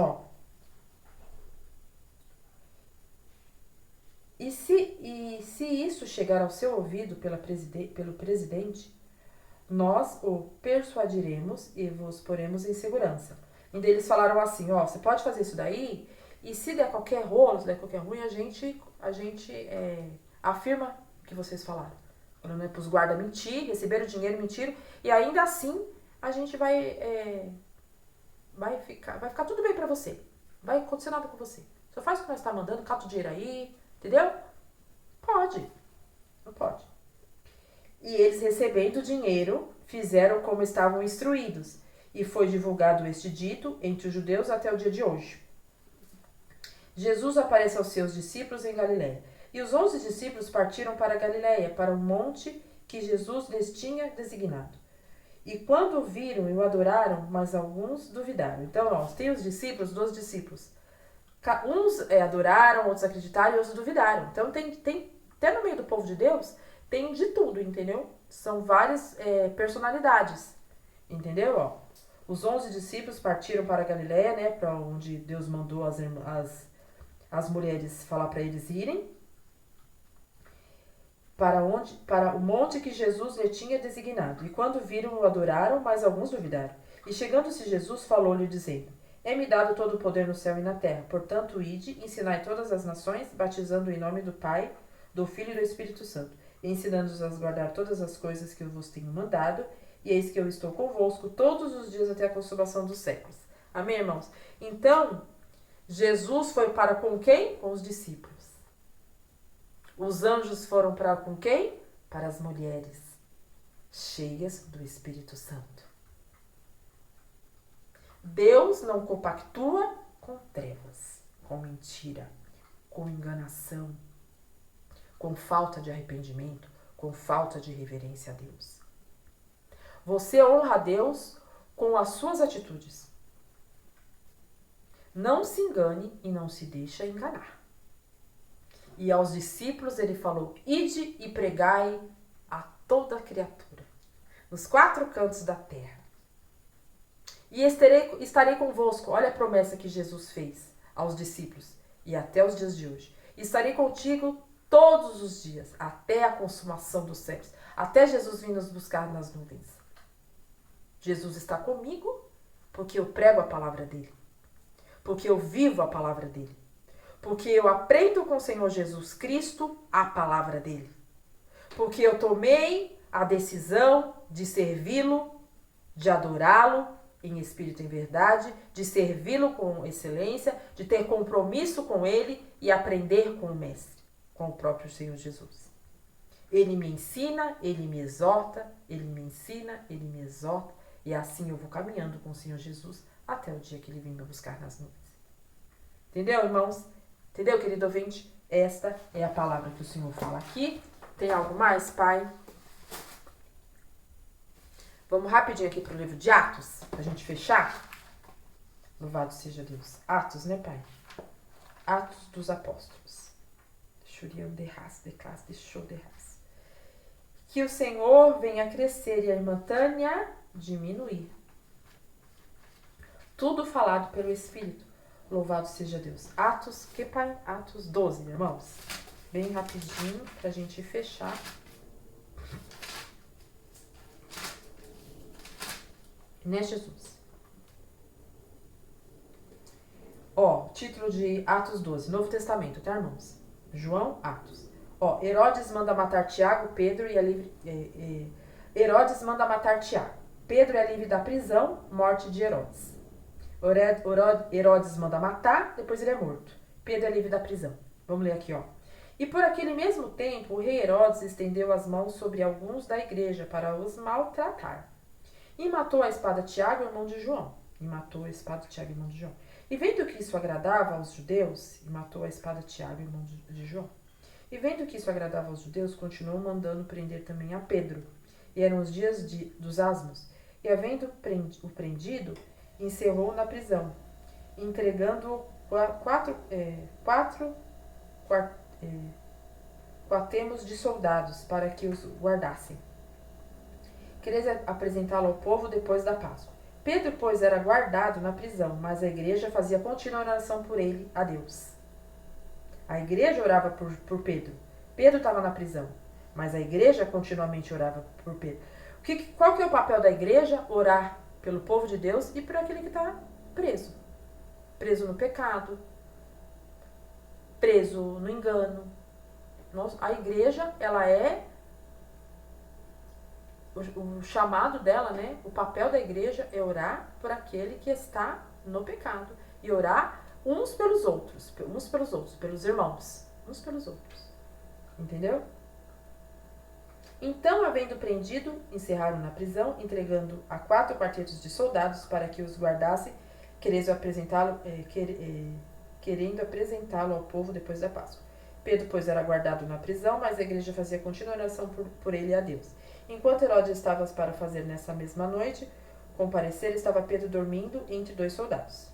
E se isso chegar ao seu ouvido pelo presidente, nós o persuadiremos e vos poremos em segurança. E daí eles falaram assim, você pode fazer isso daí, e se der qualquer rolo, se der qualquer ruim, a gente afirma o que vocês falaram. Falando para os guardas mentir, receberam dinheiro, mentiram, e ainda assim a gente vai ficar tudo bem para você. Vai acontecer nada com você. Só faz o que nós estamos mandando, cata o dinheiro aí, entendeu? Pode. Não pode. E eles, recebendo o dinheiro, fizeram como estavam instruídos. E foi divulgado este dito entre os judeus até o dia de hoje. Jesus aparece aos seus discípulos em Galiléia. E os 11 discípulos partiram para Galiléia, para o monte que Jesus lhes tinha designado. E quando o viram, o adoraram, mas alguns duvidaram. Então, tem os discípulos, 12 discípulos. Uns adoraram, outros acreditaram e outros duvidaram. Então, tem até no meio do povo de Deus, tem de tudo, entendeu? São várias personalidades, entendeu? Os 11 discípulos partiram para a Galiléia, né, para onde Deus mandou as mulheres falar para eles irem, para o monte que Jesus lhe tinha designado. E quando viram, o adoraram, mas alguns duvidaram. E chegando-se Jesus, falou-lhe, dizendo: É-me dado todo o poder no céu e na terra. Portanto, ide, ensinai todas as nações, batizando em nome do Pai, do Filho e do Espírito Santo, e ensinando-os a guardar todas as coisas que eu vos tenho mandado, e eis que eu estou convosco todos os dias até a consumação dos séculos. Amém, irmãos? Então, Jesus foi para com quem? Com os discípulos. Os anjos foram para com quem? Para as mulheres, cheias do Espírito Santo. Deus não compactua com trevas, com mentira, com enganação, com falta de arrependimento, com falta de reverência a Deus. Você honra a Deus com as suas atitudes. Não se engane e não se deixe enganar. E aos discípulos ele falou: Ide e pregai a toda criatura, nos 4 cantos da terra. E estarei convosco. Olha a promessa que Jesus fez aos discípulos e até os dias de hoje. Estarei contigo todos os dias, até a consumação dos séculos, até Jesus vir nos buscar nas nuvens. Jesus está comigo porque eu prego a palavra dele, porque eu vivo a palavra dele, porque eu aprendo com o Senhor Jesus Cristo a palavra dele, porque eu tomei a decisão de servi-lo, de adorá-lo em espírito e em verdade, de servi-lo com excelência, de ter compromisso com ele e aprender com o Mestre, com o próprio Senhor Jesus. Ele me ensina, ele me exorta, ele me ensina, ele me exorta, e assim eu vou caminhando com o Senhor Jesus até o dia que ele vem me buscar nas nuvens. Entendeu, irmãos? Entendeu, querido ouvinte? Esta é a palavra que o Senhor fala aqui. Tem algo mais, Pai? Vamos rapidinho aqui para o livro de Atos, para a gente fechar. Louvado seja Deus. Atos, né, Pai? Atos dos Apóstolos. Que o Senhor venha crescer e a irmã Tânia diminuir. Tudo falado pelo Espírito. Louvado seja Deus. Atos, que Pai? Atos 12, irmãos. Bem rapidinho, para a gente fechar. Né, Jesus? título de Atos 12, Novo Testamento, tá, irmãos? João, Atos. Ó, Herodes manda matar Tiago, Pedro e é livre... Herodes manda matar Tiago. Pedro é livre da prisão, morte de Herodes. Herodes manda matar, depois ele é morto. Pedro é livre da prisão. Vamos ler aqui, ó. E por aquele mesmo tempo, o rei Herodes estendeu as mãos sobre alguns da igreja para os maltratar. E matou a espada Tiago, irmão de João. E vendo que isso agradava aos judeus, matou a espada Tiago, irmão de João. E vendo que isso agradava aos judeus, continuou mandando prender também a Pedro. E eram os dias dos asmos. E havendo o prendido, encerrou na prisão, entregando quartemos de soldados para que os guardassem. Quereis apresentá-lo ao povo depois da Páscoa. Pedro, pois, era guardado na prisão, mas a igreja fazia contínua oração por ele a Deus. A igreja orava por Pedro. Pedro estava na prisão, mas a igreja continuamente orava por Pedro. Qual que é o papel da igreja? Orar pelo povo de Deus e por aquele que está preso. Preso no pecado, preso no engano. A igreja, ela é o chamado dela, né? O papel da igreja é orar por aquele que está no pecado e orar uns pelos outros, pelos irmãos, uns pelos outros. Entendeu? Então, havendo prendido, encerraram na prisão, entregando a 4 quartetos de soldados para que os guardassem, querendo apresentá-lo ao povo depois da Páscoa. Pedro, pois, era guardado na prisão, mas a igreja fazia contínua oração por ele e a Deus. Enquanto Herodes estava para fazer nessa mesma noite comparecer, estava Pedro dormindo entre 2 soldados.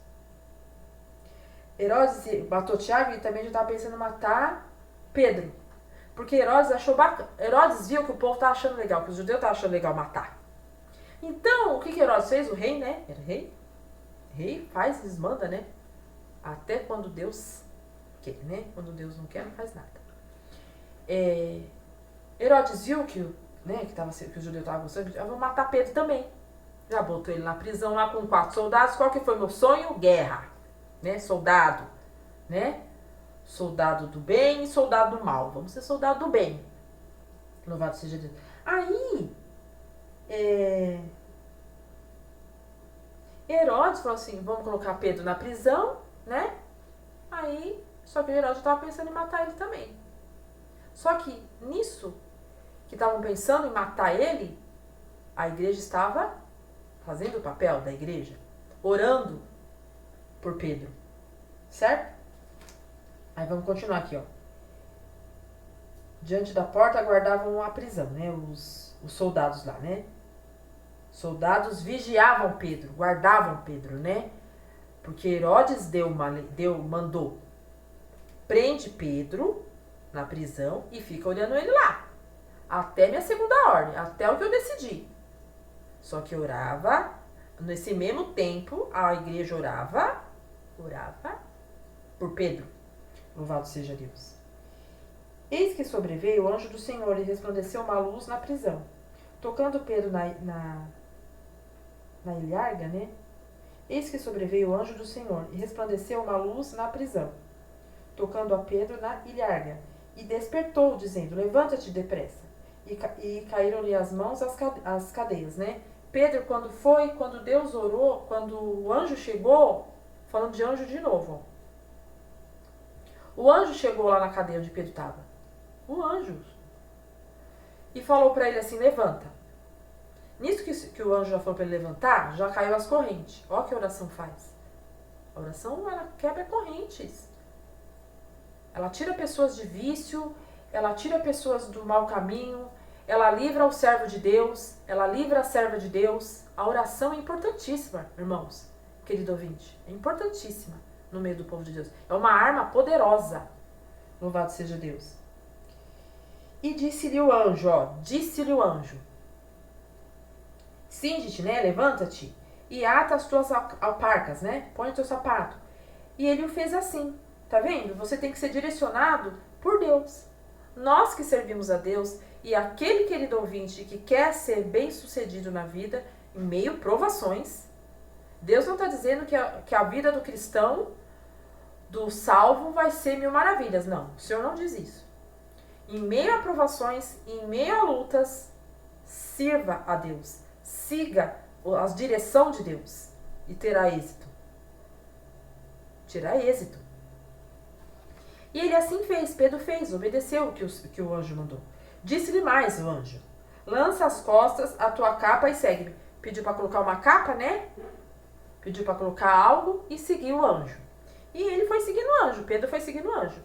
Herodes matou Tiago e também já estava pensando em matar Pedro. Porque Herodes achou bacana. Herodes viu que o povo estava achando legal, que os judeus estavam achando legal matar. Então, o que Herodes fez? O rei, né? Era rei. Rei faz, desmanda, né? Até quando Deus quer, né? Quando Deus não quer, não faz nada. Herodes viu que os judeus estavam gostando, eu vou matar Pedro também. Já botou ele na prisão lá com 4 soldados. Qual que foi meu sonho? Guerra. Né? Soldado. Né? Soldado do bem e soldado do mal. Vamos ser soldado do bem. Louvado seja Deus. Aí, Herodes falou assim, vamos colocar Pedro na prisão, né? Aí, só que o Herodes estava pensando em matar ele também. Só que nisso, que estavam pensando em matar ele, a igreja estava fazendo o papel da igreja, orando por Pedro. Certo? Aí vamos continuar aqui, ó. Diante da porta aguardavam a prisão, né? Os soldados lá, né? Soldados vigiavam Pedro, guardavam Pedro, né? Porque Herodes mandou, prende Pedro na prisão e fica olhando ele lá. Até minha segunda ordem, até o que eu decidi. Só que orava, nesse mesmo tempo, a igreja orava por Pedro. Louvado seja Deus. Eis que sobreveio o anjo do Senhor e resplandeceu uma luz na prisão. Tocando Pedro na ilharga, né? Eis que sobreveio o anjo do Senhor e resplandeceu uma luz na prisão. Tocando a Pedro na ilharga. E despertou, dizendo, levanta-te depressa. E caíram-lhe as mãos as cadeias, né? Pedro, quando Deus orou, quando o anjo chegou, falando de anjo de novo, ó. O anjo chegou lá na cadeia onde Pedro estava. O anjo. E falou para ele assim, levanta. Nisso que o anjo já falou para ele levantar, já caiu as correntes. Olha o que a oração faz. A oração, ela quebra correntes. Ela tira pessoas de vício, ela tira pessoas do mau caminho, ela livra o servo de Deus, ela livra a serva de Deus. A oração é importantíssima, irmãos, querido ouvinte. É importantíssima no meio do povo de Deus. É uma arma poderosa. Louvado seja Deus. E disse-lhe o anjo, cinge-te, né? Levanta-te e ata as tuas alparcas, né? Põe o teu sapato. E ele o fez assim. Tá vendo? Você tem que ser direcionado por Deus. Nós que servimos a Deus e aquele querido ouvinte que quer ser bem sucedido na vida, em meio a provações, Deus não está dizendo que a vida do cristão, do salvo vai ser mil maravilhas. Não, o Senhor não diz isso. Em meio a provações, em meio a lutas, sirva a Deus. Siga a direção de Deus e terá êxito. Terá êxito. E ele assim fez, Pedro fez, obedeceu o que o anjo mandou. Disse-lhe mais o anjo: lança as costas a tua capa e segue-me. Pediu para colocar uma capa, né? Pediu para colocar algo e seguiu o anjo. E ele foi seguindo o anjo, Pedro foi seguindo o anjo.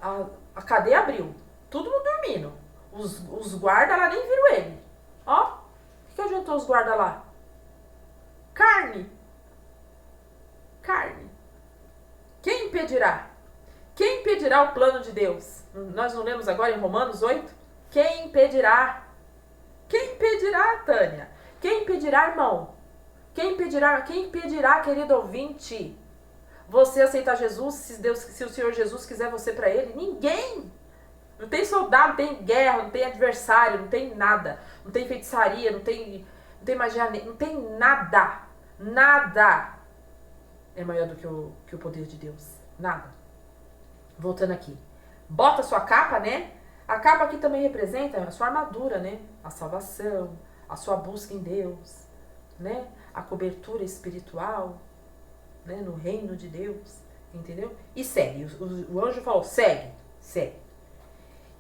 A cadeia abriu, todo mundo dormindo. Os guardas lá nem viram ele. Ó, o que adiantou os guardas lá? Carne. Carne. Quem impedirá? Quem impedirá o plano de Deus? Nós não lemos agora em Romanos 8? Quem impedirá? Quem impedirá, Tânia? Quem impedirá, irmão? Quem impedirá, querido ouvinte? Você aceitar Jesus, se o Senhor Jesus quiser você para ele? Ninguém! Não tem soldado, não tem guerra, não tem adversário, não tem nada. Não tem feitiçaria, não tem magia, não tem nada. Nada é maior do que o poder de Deus. Nada. Voltando aqui. Bota a sua capa, né? A capa aqui também representa a sua armadura, né? A salvação, a sua busca em Deus, né? A cobertura espiritual, né? No reino de Deus, entendeu? E segue. O anjo falou, segue.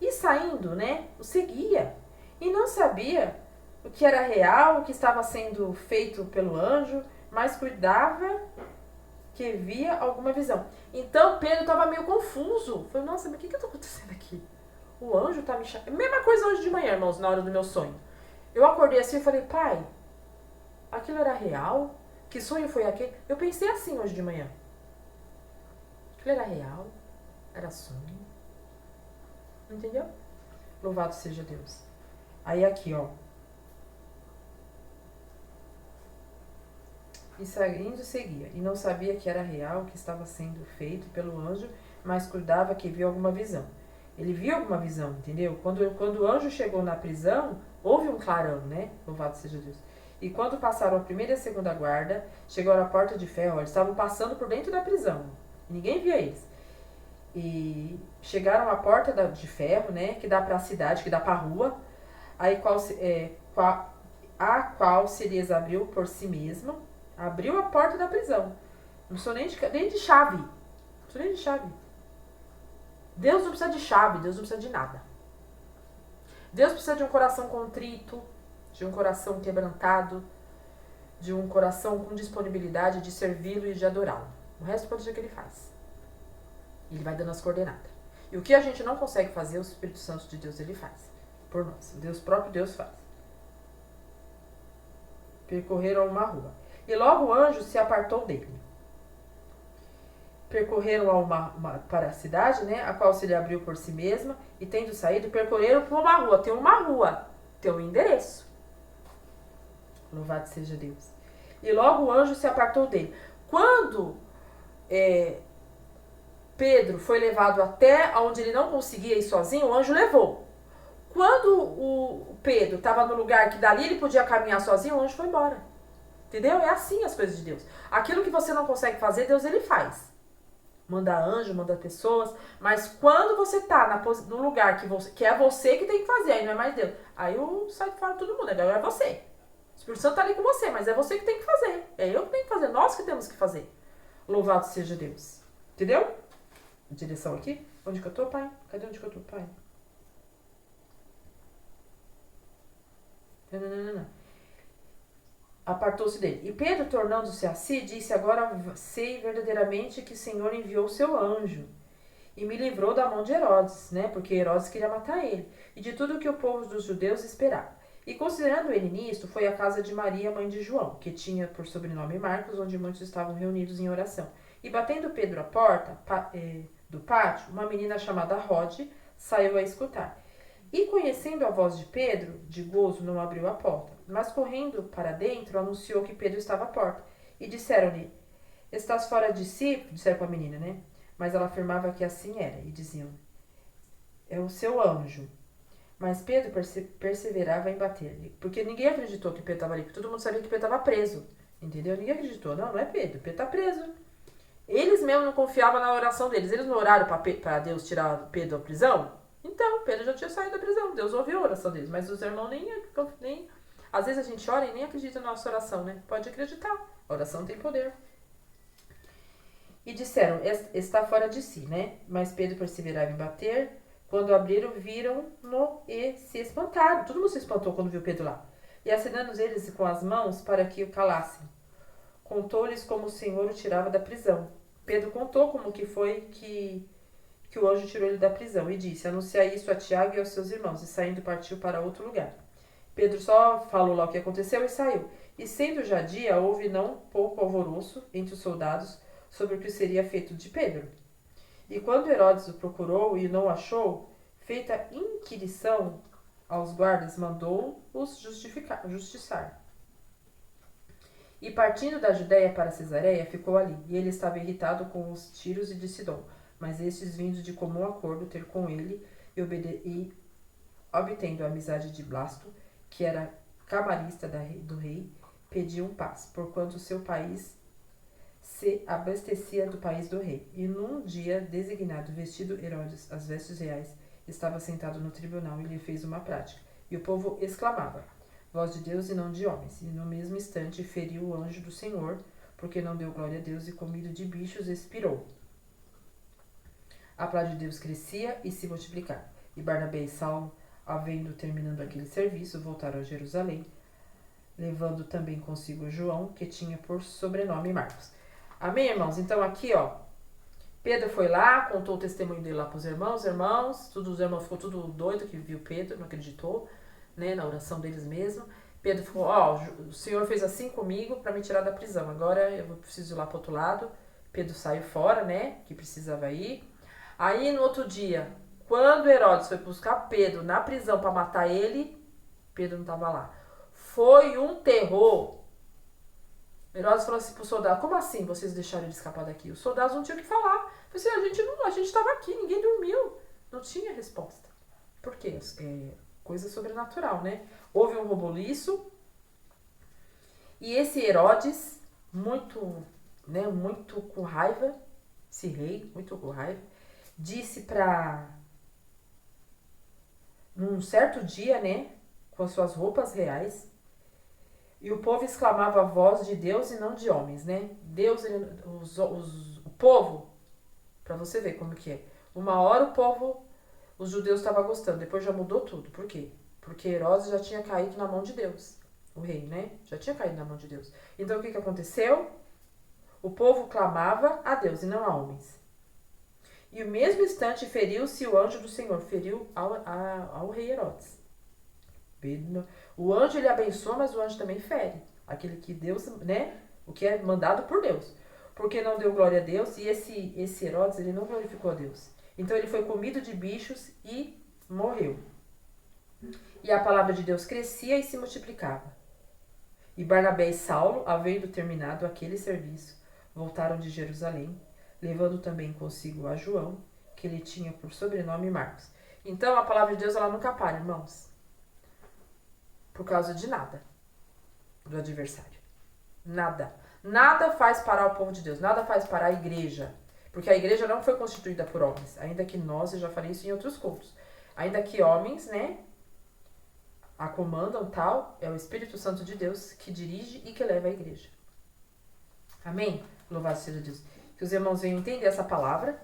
E saindo, né? O seguia. E não sabia o que era real, o que estava sendo feito pelo anjo, mas cuidava que via alguma visão. Então Pedro estava meio confuso. Falei, nossa, mas o que está acontecendo aqui? O anjo está me chamando. Mesma coisa hoje de manhã, irmãos, na hora do meu sonho. Eu acordei assim e falei, pai, aquilo era real? Que sonho foi aquele? Eu pensei assim hoje de manhã. Aquilo era real? Era sonho? Entendeu? Louvado seja Deus. Aí aqui, ó. E saindo seguia, e não sabia que era real o que estava sendo feito pelo anjo, mas cuidava que viu alguma visão. Ele viu alguma visão, entendeu? Quando o anjo chegou na prisão, houve um clarão, né? Louvado seja Deus. E quando passaram a primeira e a segunda guarda, chegaram à porta de ferro, eles estavam passando por dentro da prisão, e ninguém via eles. E chegaram à porta de ferro, né? Que dá para a cidade, que dá para a rua, a qual se lhes abriu por si mesma. Abriu a porta da prisão. Não precisou nem de chave. Não precisou nem de chave. Deus não precisa de chave, Deus não precisa de nada. Deus precisa de um coração contrito, de um coração quebrantado, de um coração com disponibilidade de servi-lo e de adorá-lo. O resto pode ser que ele faz. Ele vai dando as coordenadas. E o que a gente não consegue fazer, o Espírito Santo de Deus ele faz. Por nós. O próprio Deus faz. Percorreram uma rua. E logo o anjo se apartou dele. Percorreram para a cidade, né, a qual se lhe abriu por si mesma, e tendo saído, percorreram por uma rua. Tem uma rua, tem um endereço. Louvado seja Deus. E logo o anjo se apartou dele. Quando Pedro foi levado até onde ele não conseguia ir sozinho, o anjo levou. Quando o Pedro estava no lugar que dali ele podia caminhar sozinho, o anjo foi embora. Entendeu? É assim as coisas de Deus. Aquilo que você não consegue fazer, Deus ele faz. Manda anjo, manda pessoas. Mas quando você tá no lugar que é você que tem que fazer, aí não é mais Deus. Aí sai fora todo mundo, agora é você. O Espírito Santo tá ali com você, mas é você que tem que fazer. É eu que tenho que fazer, nós que temos que fazer. Louvado seja Deus. Entendeu? Direção aqui. Onde que eu tô, pai? Cadê onde que eu tô, pai? Não. Apartou-se dele. E Pedro, tornando-se a si, disse, agora sei verdadeiramente que o Senhor enviou seu anjo e me livrou da mão de Herodes, né? Porque Herodes queria matar ele, e de tudo que o povo dos judeus esperava. E considerando ele nisto, foi à casa de Maria, mãe de João, que tinha por sobrenome Marcos, onde muitos estavam reunidos em oração. E batendo Pedro à porta do pátio, uma menina chamada Rode saiu a escutar. E conhecendo a voz de Pedro, de gozo não abriu a porta, mas correndo para dentro, anunciou que Pedro estava à porta. E disseram-lhe, estás fora de si? Disseram para a menina, né? Mas ela afirmava que assim era, e diziam, é o seu anjo. Mas Pedro perseverava em bater-lhe, porque ninguém acreditou que Pedro estava ali, porque todo mundo sabia que Pedro estava preso, entendeu? Ninguém acreditou, não é Pedro, Pedro está preso. Eles mesmo não confiavam na oração deles. Eles não oraram para Deus tirar Pedro da prisão? Então, Pedro já tinha saído da prisão. Deus ouviu a oração deles. Mas os irmãos nem... Às vezes a gente ora e nem acredita na nossa oração, né? Pode acreditar. A oração tem poder. E disseram, está fora de si, né? Mas Pedro perseverava em bater. Quando abriram, viram-no e se espantaram. Todo mundo se espantou quando viu Pedro lá. E acenando eles com as mãos para que o calassem. Contou-lhes como o Senhor o tirava da prisão. Pedro contou como que foi que o anjo tirou ele da prisão e disse, anunciai isso a Tiago e aos seus irmãos. E saindo partiu para outro lugar. Pedro só falou lá o que aconteceu e saiu. E sendo já dia, houve não pouco alvoroço entre os soldados sobre o que seria feito de Pedro. E quando Herodes o procurou e não achou, feita inquirição aos guardas, mandou-os justiçar. E partindo da Judéia para Cesareia, ficou ali, e ele estava irritado com os tiros e de Sidom, mas estes vindo de comum acordo ter com ele e obtendo a amizade de Blasto, que era camarista do rei, pediam paz, porquanto seu país se abastecia do país do rei. E num dia designado, vestido Herodes as vestes reais, estava sentado no tribunal e lhe fez uma prática. E o povo exclamava, voz de Deus e não de homens. E no mesmo instante feriu o anjo do Senhor, porque não deu glória a Deus e comido de bichos expirou. A palavra de Deus crescia e se multiplicava. E Barnabé e Saulo, havendo terminado aquele serviço, voltaram a Jerusalém, levando também consigo João, que tinha por sobrenome Marcos. Amém, irmãos? Então aqui, ó, Pedro foi lá, contou o testemunho dele lá para os irmãos, os irmãos ficou tudo doido que viu Pedro, não acreditou, né, na oração deles mesmo. Pedro falou, ó, o Senhor fez assim comigo para me tirar da prisão, agora eu preciso ir lá para outro lado. Pedro saiu fora, né, que precisava ir. Aí no outro dia, quando Herodes foi buscar Pedro na prisão para matar ele, Pedro não estava lá. Foi um terror. Herodes falou assim pro soldado, como assim vocês deixaram ele escapar daqui? Os soldados não tinham o que falar. Falei assim, a gente estava aqui, ninguém dormiu. Não tinha resposta. Por quê? É coisa sobrenatural, né? Houve um reboliço. E esse Herodes, muito com raiva, esse rei, muito com raiva, disse para, num certo dia, né, com as suas roupas reais, e o povo exclamava a voz de Deus e não de homens, né? Deus, o povo, para você ver como que é. Uma hora o povo, os judeus estavam gostando, depois já mudou tudo. Por quê? Porque Herodes já tinha caído na mão de Deus. O rei, né? Já tinha caído na mão de Deus. Então o que aconteceu? O povo clamava a Deus e não a homens. E o mesmo instante feriu-se o anjo do Senhor, feriu ao rei Herodes. O anjo ele abençoa, mas o anjo também fere. Aquele que Deus, né? O que é mandado por Deus. Porque não deu glória a Deus e esse Herodes ele não glorificou a Deus. Então ele foi comido de bichos e morreu. E a palavra de Deus crescia e se multiplicava. E Barnabé e Saulo, havendo terminado aquele serviço, voltaram de Jerusalém, levando também consigo a João, que ele tinha por sobrenome Marcos. Então a palavra de Deus ela nunca para, irmãos. Por causa de nada do adversário. Nada. Nada faz parar o povo de Deus. Nada faz parar a igreja. Porque a igreja não foi constituída por homens. Ainda que nós, eu já falei isso em outros cultos. Ainda que homens, né, a comandam tal, é o Espírito Santo de Deus que dirige e que leva a igreja. Amém? Louvado seja Deus. Que os irmãos venham entender essa palavra.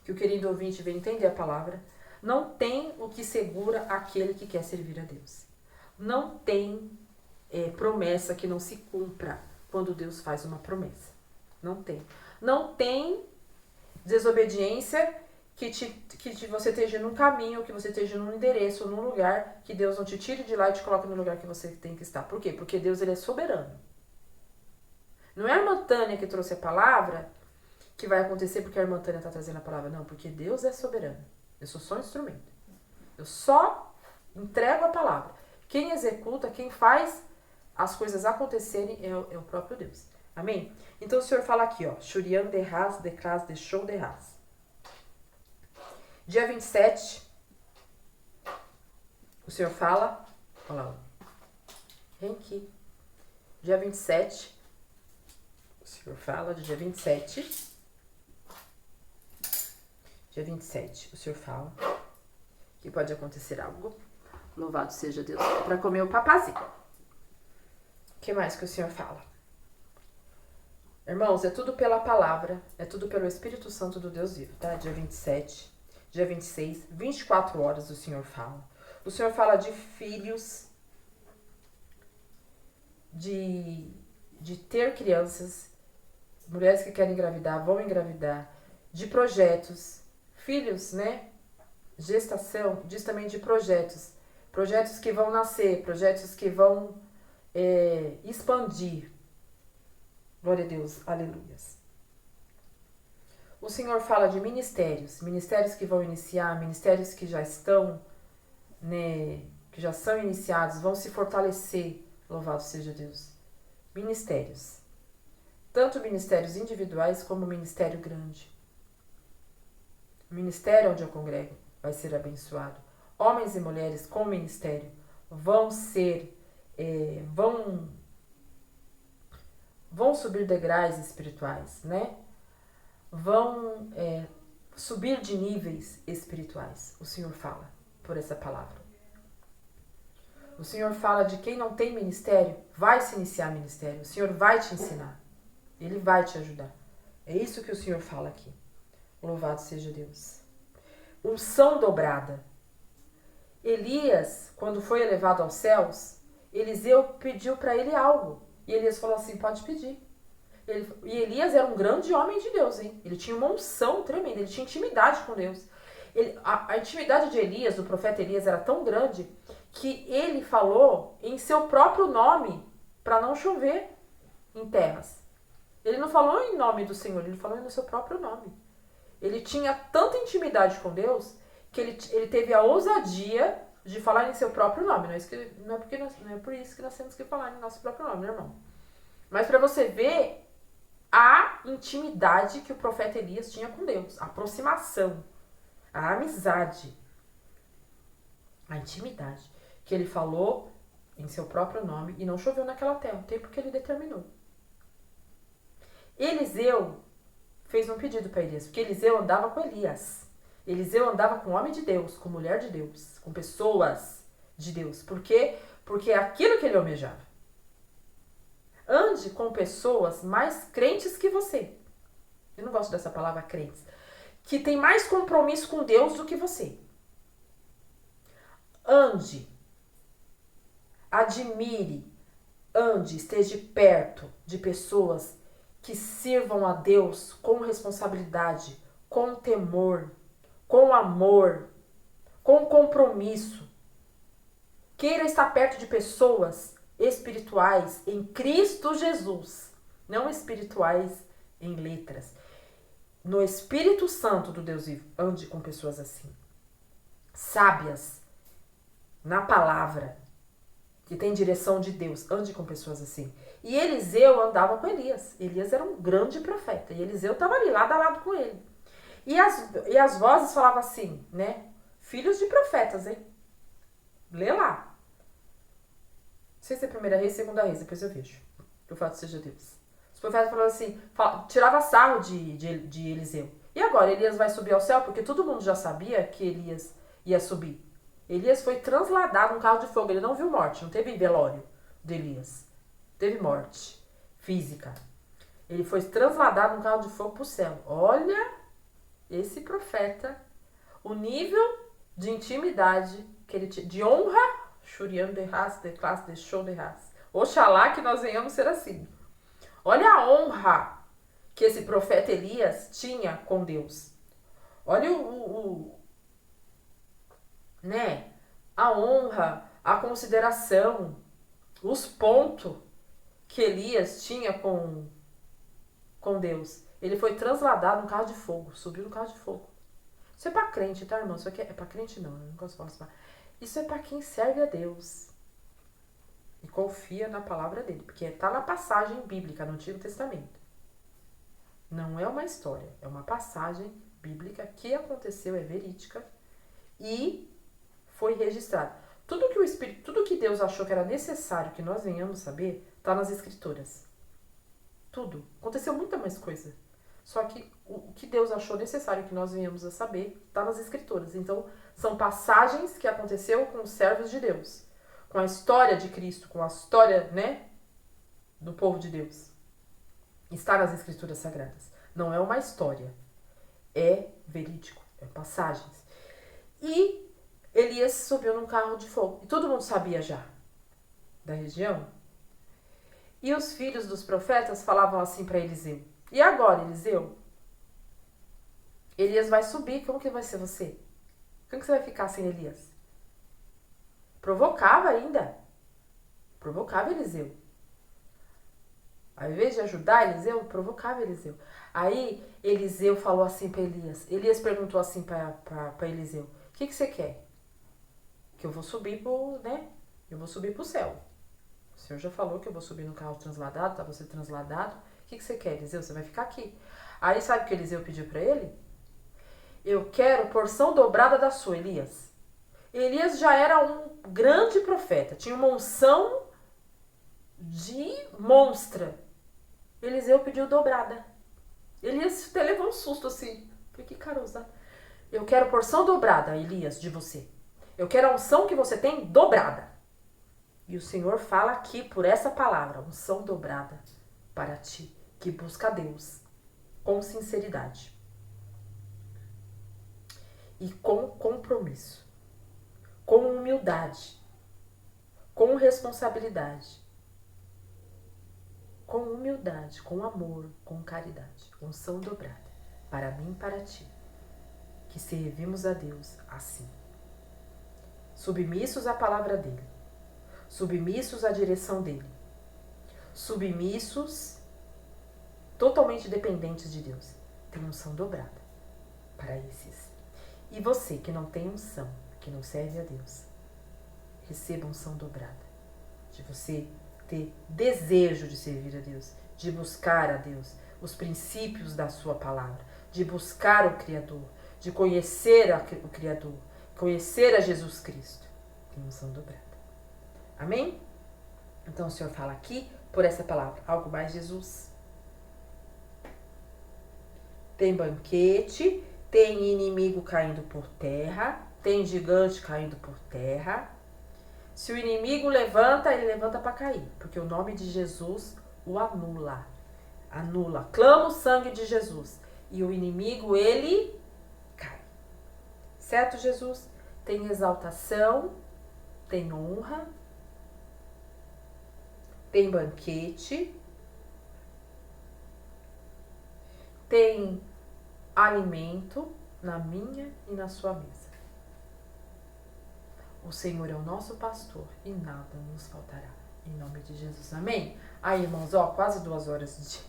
Que o querido ouvinte venha entender a palavra. Não tem o que segura aquele que quer servir a Deus. Não tem promessa que não se cumpra quando Deus faz uma promessa. Não tem. Não tem desobediência que você esteja num caminho, que você esteja num endereço, num lugar, que Deus não te tire de lá e te coloque no lugar que você tem que estar. Por quê? Porque Deus ele é soberano. Não é a irmã Tânia que trouxe a palavra que vai acontecer porque a irmã Tânia está trazendo a palavra. Não, porque Deus é soberano. Eu sou só um instrumento. Eu só entrego a palavra. Quem executa, quem faz as coisas acontecerem é o próprio Deus. Amém? Então o Senhor fala aqui, ó. Shurian de Ras, de Kras, de Show de Ras. Dia 27, o Senhor fala, olha lá, vem aqui. Dia 27, O Senhor fala do dia 27. Dia 27, o Senhor fala que pode acontecer algo. Louvado seja Deus. Para comer o papazinho. O que mais que o Senhor fala? Irmãos, é tudo pela palavra, é tudo pelo Espírito Santo do Deus vivo, tá? Dia 27, dia 26, 24 horas o Senhor fala. O Senhor fala de filhos, de ter crianças, mulheres que querem engravidar, vão engravidar, de projetos, filhos, né? Gestação, diz também de projetos que vão nascer, projetos que vão expandir. Glória a Deus, aleluias. O Senhor fala de ministérios que vão iniciar, ministérios que já estão, né, que já são iniciados, vão se fortalecer, louvado seja Deus. Ministérios, tanto ministérios individuais como ministério grande. O ministério onde eu congrego vai ser abençoado. Homens e mulheres com ministério vão ser, vão subir degraus espirituais, né? Vão subir de níveis espirituais. O Senhor fala por essa palavra. O Senhor fala de quem não tem ministério, vai se iniciar ministério. O Senhor vai te ensinar. Ele vai te ajudar. É isso que o Senhor fala aqui. Louvado seja Deus. Unção dobrada. Elias, quando foi elevado aos céus, Eliseu pediu para ele algo. E Elias falou assim, pode pedir. E Elias era um grande homem de Deus, hein? Ele tinha uma unção tremenda, ele tinha intimidade com Deus. A intimidade de Elias, do profeta Elias, era tão grande que ele falou em seu próprio nome para não chover em terras. Ele não falou em nome do Senhor, ele falou no seu próprio nome. Ele tinha tanta intimidade com Deus que ele teve a ousadia de falar em seu próprio nome. Não é por isso que nós temos que falar em nosso próprio nome, né, irmão? Mas para você ver a intimidade que o profeta Elias tinha com Deus, a aproximação, a amizade, a intimidade, que ele falou em seu próprio nome e não choveu naquela terra, o tempo que ele determinou. Eliseu fez um pedido para Elias, porque Eliseu andava com Elias. Eliseu andava com homem de Deus, com mulher de Deus, com pessoas de Deus. Por quê? Porque é aquilo que ele almejava. Ande com pessoas mais crentes que você. Eu não gosto dessa palavra crentes. Que tem mais compromisso com Deus do que você. Ande. Admire. Ande, esteja perto de pessoas que sirvam a Deus com responsabilidade, com temor, com amor, com compromisso. Queira estar perto de pessoas espirituais em Cristo Jesus, não espirituais em letras. No Espírito Santo do Deus vivo, ande com pessoas assim. Sábias na palavra, que tem direção de Deus, ande com pessoas assim. E Eliseu andava com Elias. Elias era um grande profeta e Eliseu estava ali, lado a lado com ele. E as vozes falavam assim, né? Filhos de profetas, hein? Lê lá. Não sei se é primeira Reis, segunda Reis, depois eu vejo. Que o fato seja Deus. Os profetas falavam assim, tirava sarro de Eliseu. E agora, Elias vai subir ao céu? Porque todo mundo já sabia que Elias ia subir. Elias foi transladado num carro de fogo. Ele não viu morte, não teve velório de Elias. Teve morte física. Ele foi transladado num carro de fogo para o céu. Olha esse profeta, o nível de intimidade que ele tinha, de honra, Shuriam de raça, de classe, de show de raça. Oxalá que nós venhamos ser assim. Olha a honra que esse profeta Elias tinha com Deus. Olha né? A honra, a consideração, os pontos que Elias tinha com Deus. Ele foi transladado no carro de fogo, subiu no carro de fogo. Isso é pra crente, tá, irmão? Isso aqui é pra crente não, eu não gosto de falar. Isso é pra quem serve a Deus e confia na palavra dele, porque tá na passagem bíblica no Antigo Testamento. Não é uma história, é uma passagem bíblica que aconteceu, é verídica e foi registrada. Tudo que Deus achou que era necessário que nós venhamos saber, tá nas Escrituras. Tudo. Aconteceu muita mais coisa. Só que o que Deus achou necessário que nós venhamos a saber está nas Escrituras. Então, são passagens que aconteceu com os servos de Deus. Com a história de Cristo, com a história, né, do povo de Deus. Está nas Escrituras Sagradas. Não é uma história. É verídico. É passagens. E Elias subiu num carro de fogo. E todo mundo sabia já da região. E os filhos dos profetas falavam assim para Eliseu: e agora, Eliseu? Elias vai subir, como que vai ser você? Como que você vai ficar sem Elias? Provocava ainda. Provocava Eliseu. Ao invés de ajudar Eliseu, provocava Eliseu. Aí Eliseu falou assim para Elias. Elias perguntou assim para Eliseu: o que você quer? Que eu vou subir pro, né? Eu vou subir pro céu. O Senhor já falou que eu vou subir no carro transladado, tá? Vou ser transladado. O que você quer, Eliseu? Você vai ficar aqui. Aí sabe o que Eliseu pediu para ele? Eu quero porção dobrada da sua, Elias. Elias já era um grande profeta. Tinha uma unção de monstra. Eliseu pediu dobrada. Elias até levou um susto assim. Falei, que carosa. Eu quero porção dobrada, Elias, de você. Eu quero a unção que você tem dobrada. E o Senhor fala aqui por essa palavra, unção dobrada para ti, que busca a Deus com sinceridade e com compromisso, com humildade, com responsabilidade, com humildade, com amor, com caridade. Unção dobrada para mim e para ti, que servimos a Deus assim, submissos à palavra dele, submissos à direção dele, submissos, totalmente dependentes de Deus. Tem unção dobrada para esses. E você que não tem unção, que não serve a Deus, receba unção dobrada. De você ter desejo de servir a Deus, de buscar a Deus, os princípios da sua palavra, de buscar o Criador, de conhecer o Criador, conhecer a Jesus Cristo. Tem unção dobrada. Amém? Então o Senhor fala aqui por essa palavra. Algo mais, Jesus? Tem banquete, tem inimigo caindo por terra, tem gigante caindo por terra. Se o inimigo levanta, ele levanta para cair, porque o nome de Jesus o anula. Anula. Clama o sangue de Jesus. E o inimigo, ele cai. Certo, Jesus? Tem exaltação, tem honra, tem banquete, tem alimento na minha e na sua mesa. O Senhor é o nosso pastor e nada nos faltará. Em nome de Jesus, amém? Aí, irmãos, ó, quase 2 horas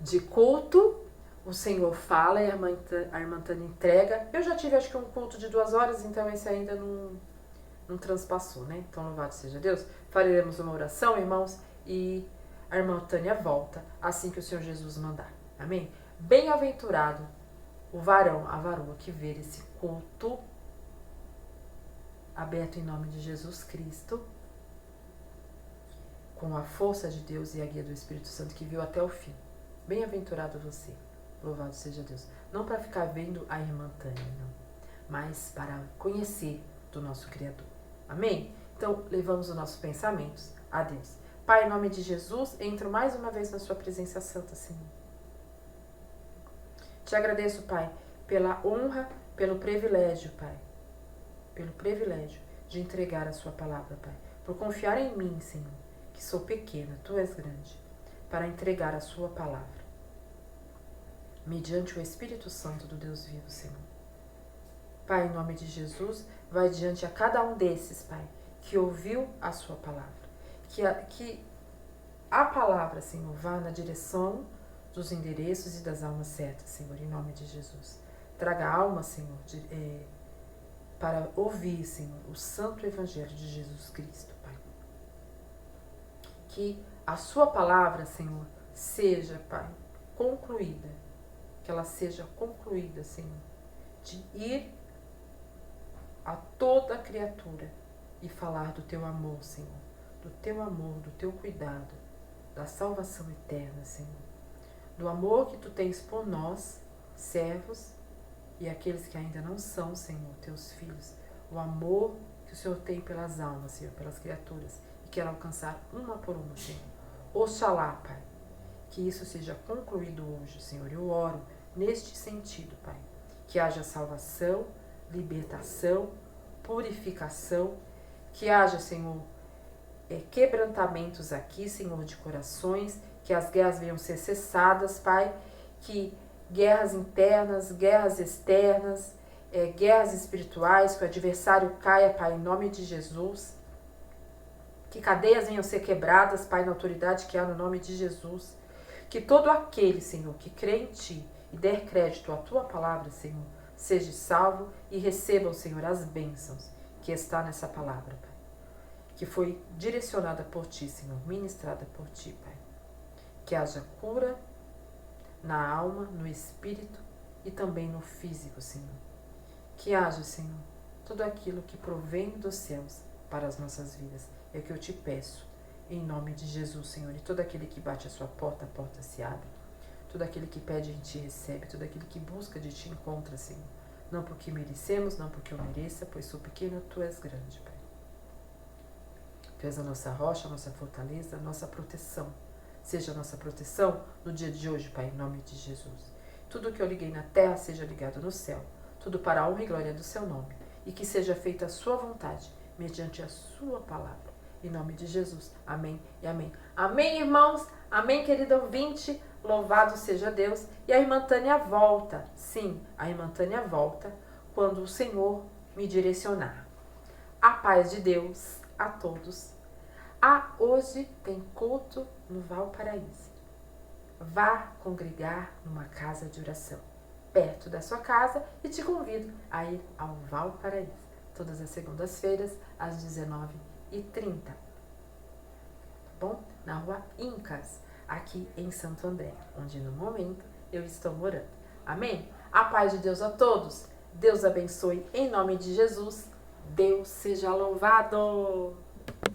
de culto. O Senhor fala e a irmã Tânia entrega. Eu já tive, acho que um culto de 2 horas, então esse ainda não transpassou, né? Então, louvado seja Deus. Faremos uma oração, irmãos, e a irmã Tânia volta assim que o Senhor Jesus mandar. Amém? Bem-aventurado o varão, a varoa que ver esse culto aberto em nome de Jesus Cristo, com a força de Deus e a guia do Espírito Santo que viu até o fim. Bem-aventurado você, louvado seja Deus. Não para ficar vendo a irmã Tânia, não, mas para conhecer do nosso Criador. Amém? Então, levamos os nossos pensamentos a Deus. Pai, em nome de Jesus, entro mais uma vez na sua presença santa, Senhor. Te agradeço, Pai, pela honra, pelo privilégio, Pai. Pelo privilégio de entregar a sua palavra, Pai. Por confiar em mim, Senhor, que sou pequena, Tu és grande, para entregar a sua palavra. Mediante o Espírito Santo do Deus vivo, Senhor. Pai, em nome de Jesus, vai diante a cada um desses, Pai, que ouviu a sua palavra. Que a palavra, Senhor, vá na direção dos endereços e das almas certas, Senhor, em nome de Jesus. Traga a alma, Senhor, para ouvir, Senhor, o santo evangelho de Jesus Cristo, Pai. Que a sua palavra, Senhor, seja, Pai, concluída. Que ela seja concluída, Senhor, de ir a toda criatura e falar do Teu amor, Senhor, do Teu amor, do Teu cuidado, da salvação eterna, Senhor. Do amor que Tu tens por nós, servos, e aqueles que ainda não são, Senhor, Teus filhos. O amor que o Senhor tem pelas almas, Senhor, pelas criaturas, e quer alcançar uma por uma, Senhor. Oxalá, Pai, que isso seja concluído hoje, Senhor. Eu oro neste sentido, Pai, que haja salvação, libertação, purificação, que haja, Senhor, quebrantamentos aqui, Senhor, de corações, que as guerras venham ser cessadas, Pai, que guerras internas, guerras externas, guerras espirituais, que o adversário caia, Pai, em nome de Jesus, que cadeias venham ser quebradas, Pai, na autoridade que há no nome de Jesus, que todo aquele, Senhor, que crê em Ti e der crédito à Tua palavra, Senhor, seja salvo e receba, Senhor, as bênçãos que está nessa palavra, Pai, que foi direcionada por Ti, Senhor, ministrada por Ti, Pai. Que haja cura na alma, no espírito e também no físico, Senhor. Que haja, Senhor, tudo aquilo que provém dos céus para as nossas vidas. É o que eu te peço, em nome de Jesus, Senhor. E todo aquele que bate a sua porta, a porta se abre. Todo aquele que pede em Ti recebe. Todo aquele que busca de Ti encontra, Senhor. Não porque merecemos, não porque eu mereça, pois sou pequeno, Tu és grande, Pai. Tu és a nossa rocha, a nossa fortaleza, a nossa proteção. Seja a nossa proteção no dia de hoje, Pai, em nome de Jesus. Tudo que eu liguei na terra seja ligado no céu. Tudo para a honra e glória do Seu nome. E que seja feita a Sua vontade, mediante a Sua palavra. Em nome de Jesus. Amém e amém. Amém, irmãos. Amém, querido ouvinte. Louvado seja Deus. E a irmã Tânia volta. Sim, a irmã Tânia volta quando o Senhor me direcionar. A paz de Deus a todos. Hoje tem culto no Valparaíso. Vá congregar numa casa de oração perto da sua casa e te convido a ir ao Valparaíso todas as segundas-feiras às 19h30. Tá bom? Na rua Incas, aqui em Santo André, onde no momento eu estou morando. Amém? A paz de Deus a todos. Deus abençoe em nome de Jesus. Deus seja louvado.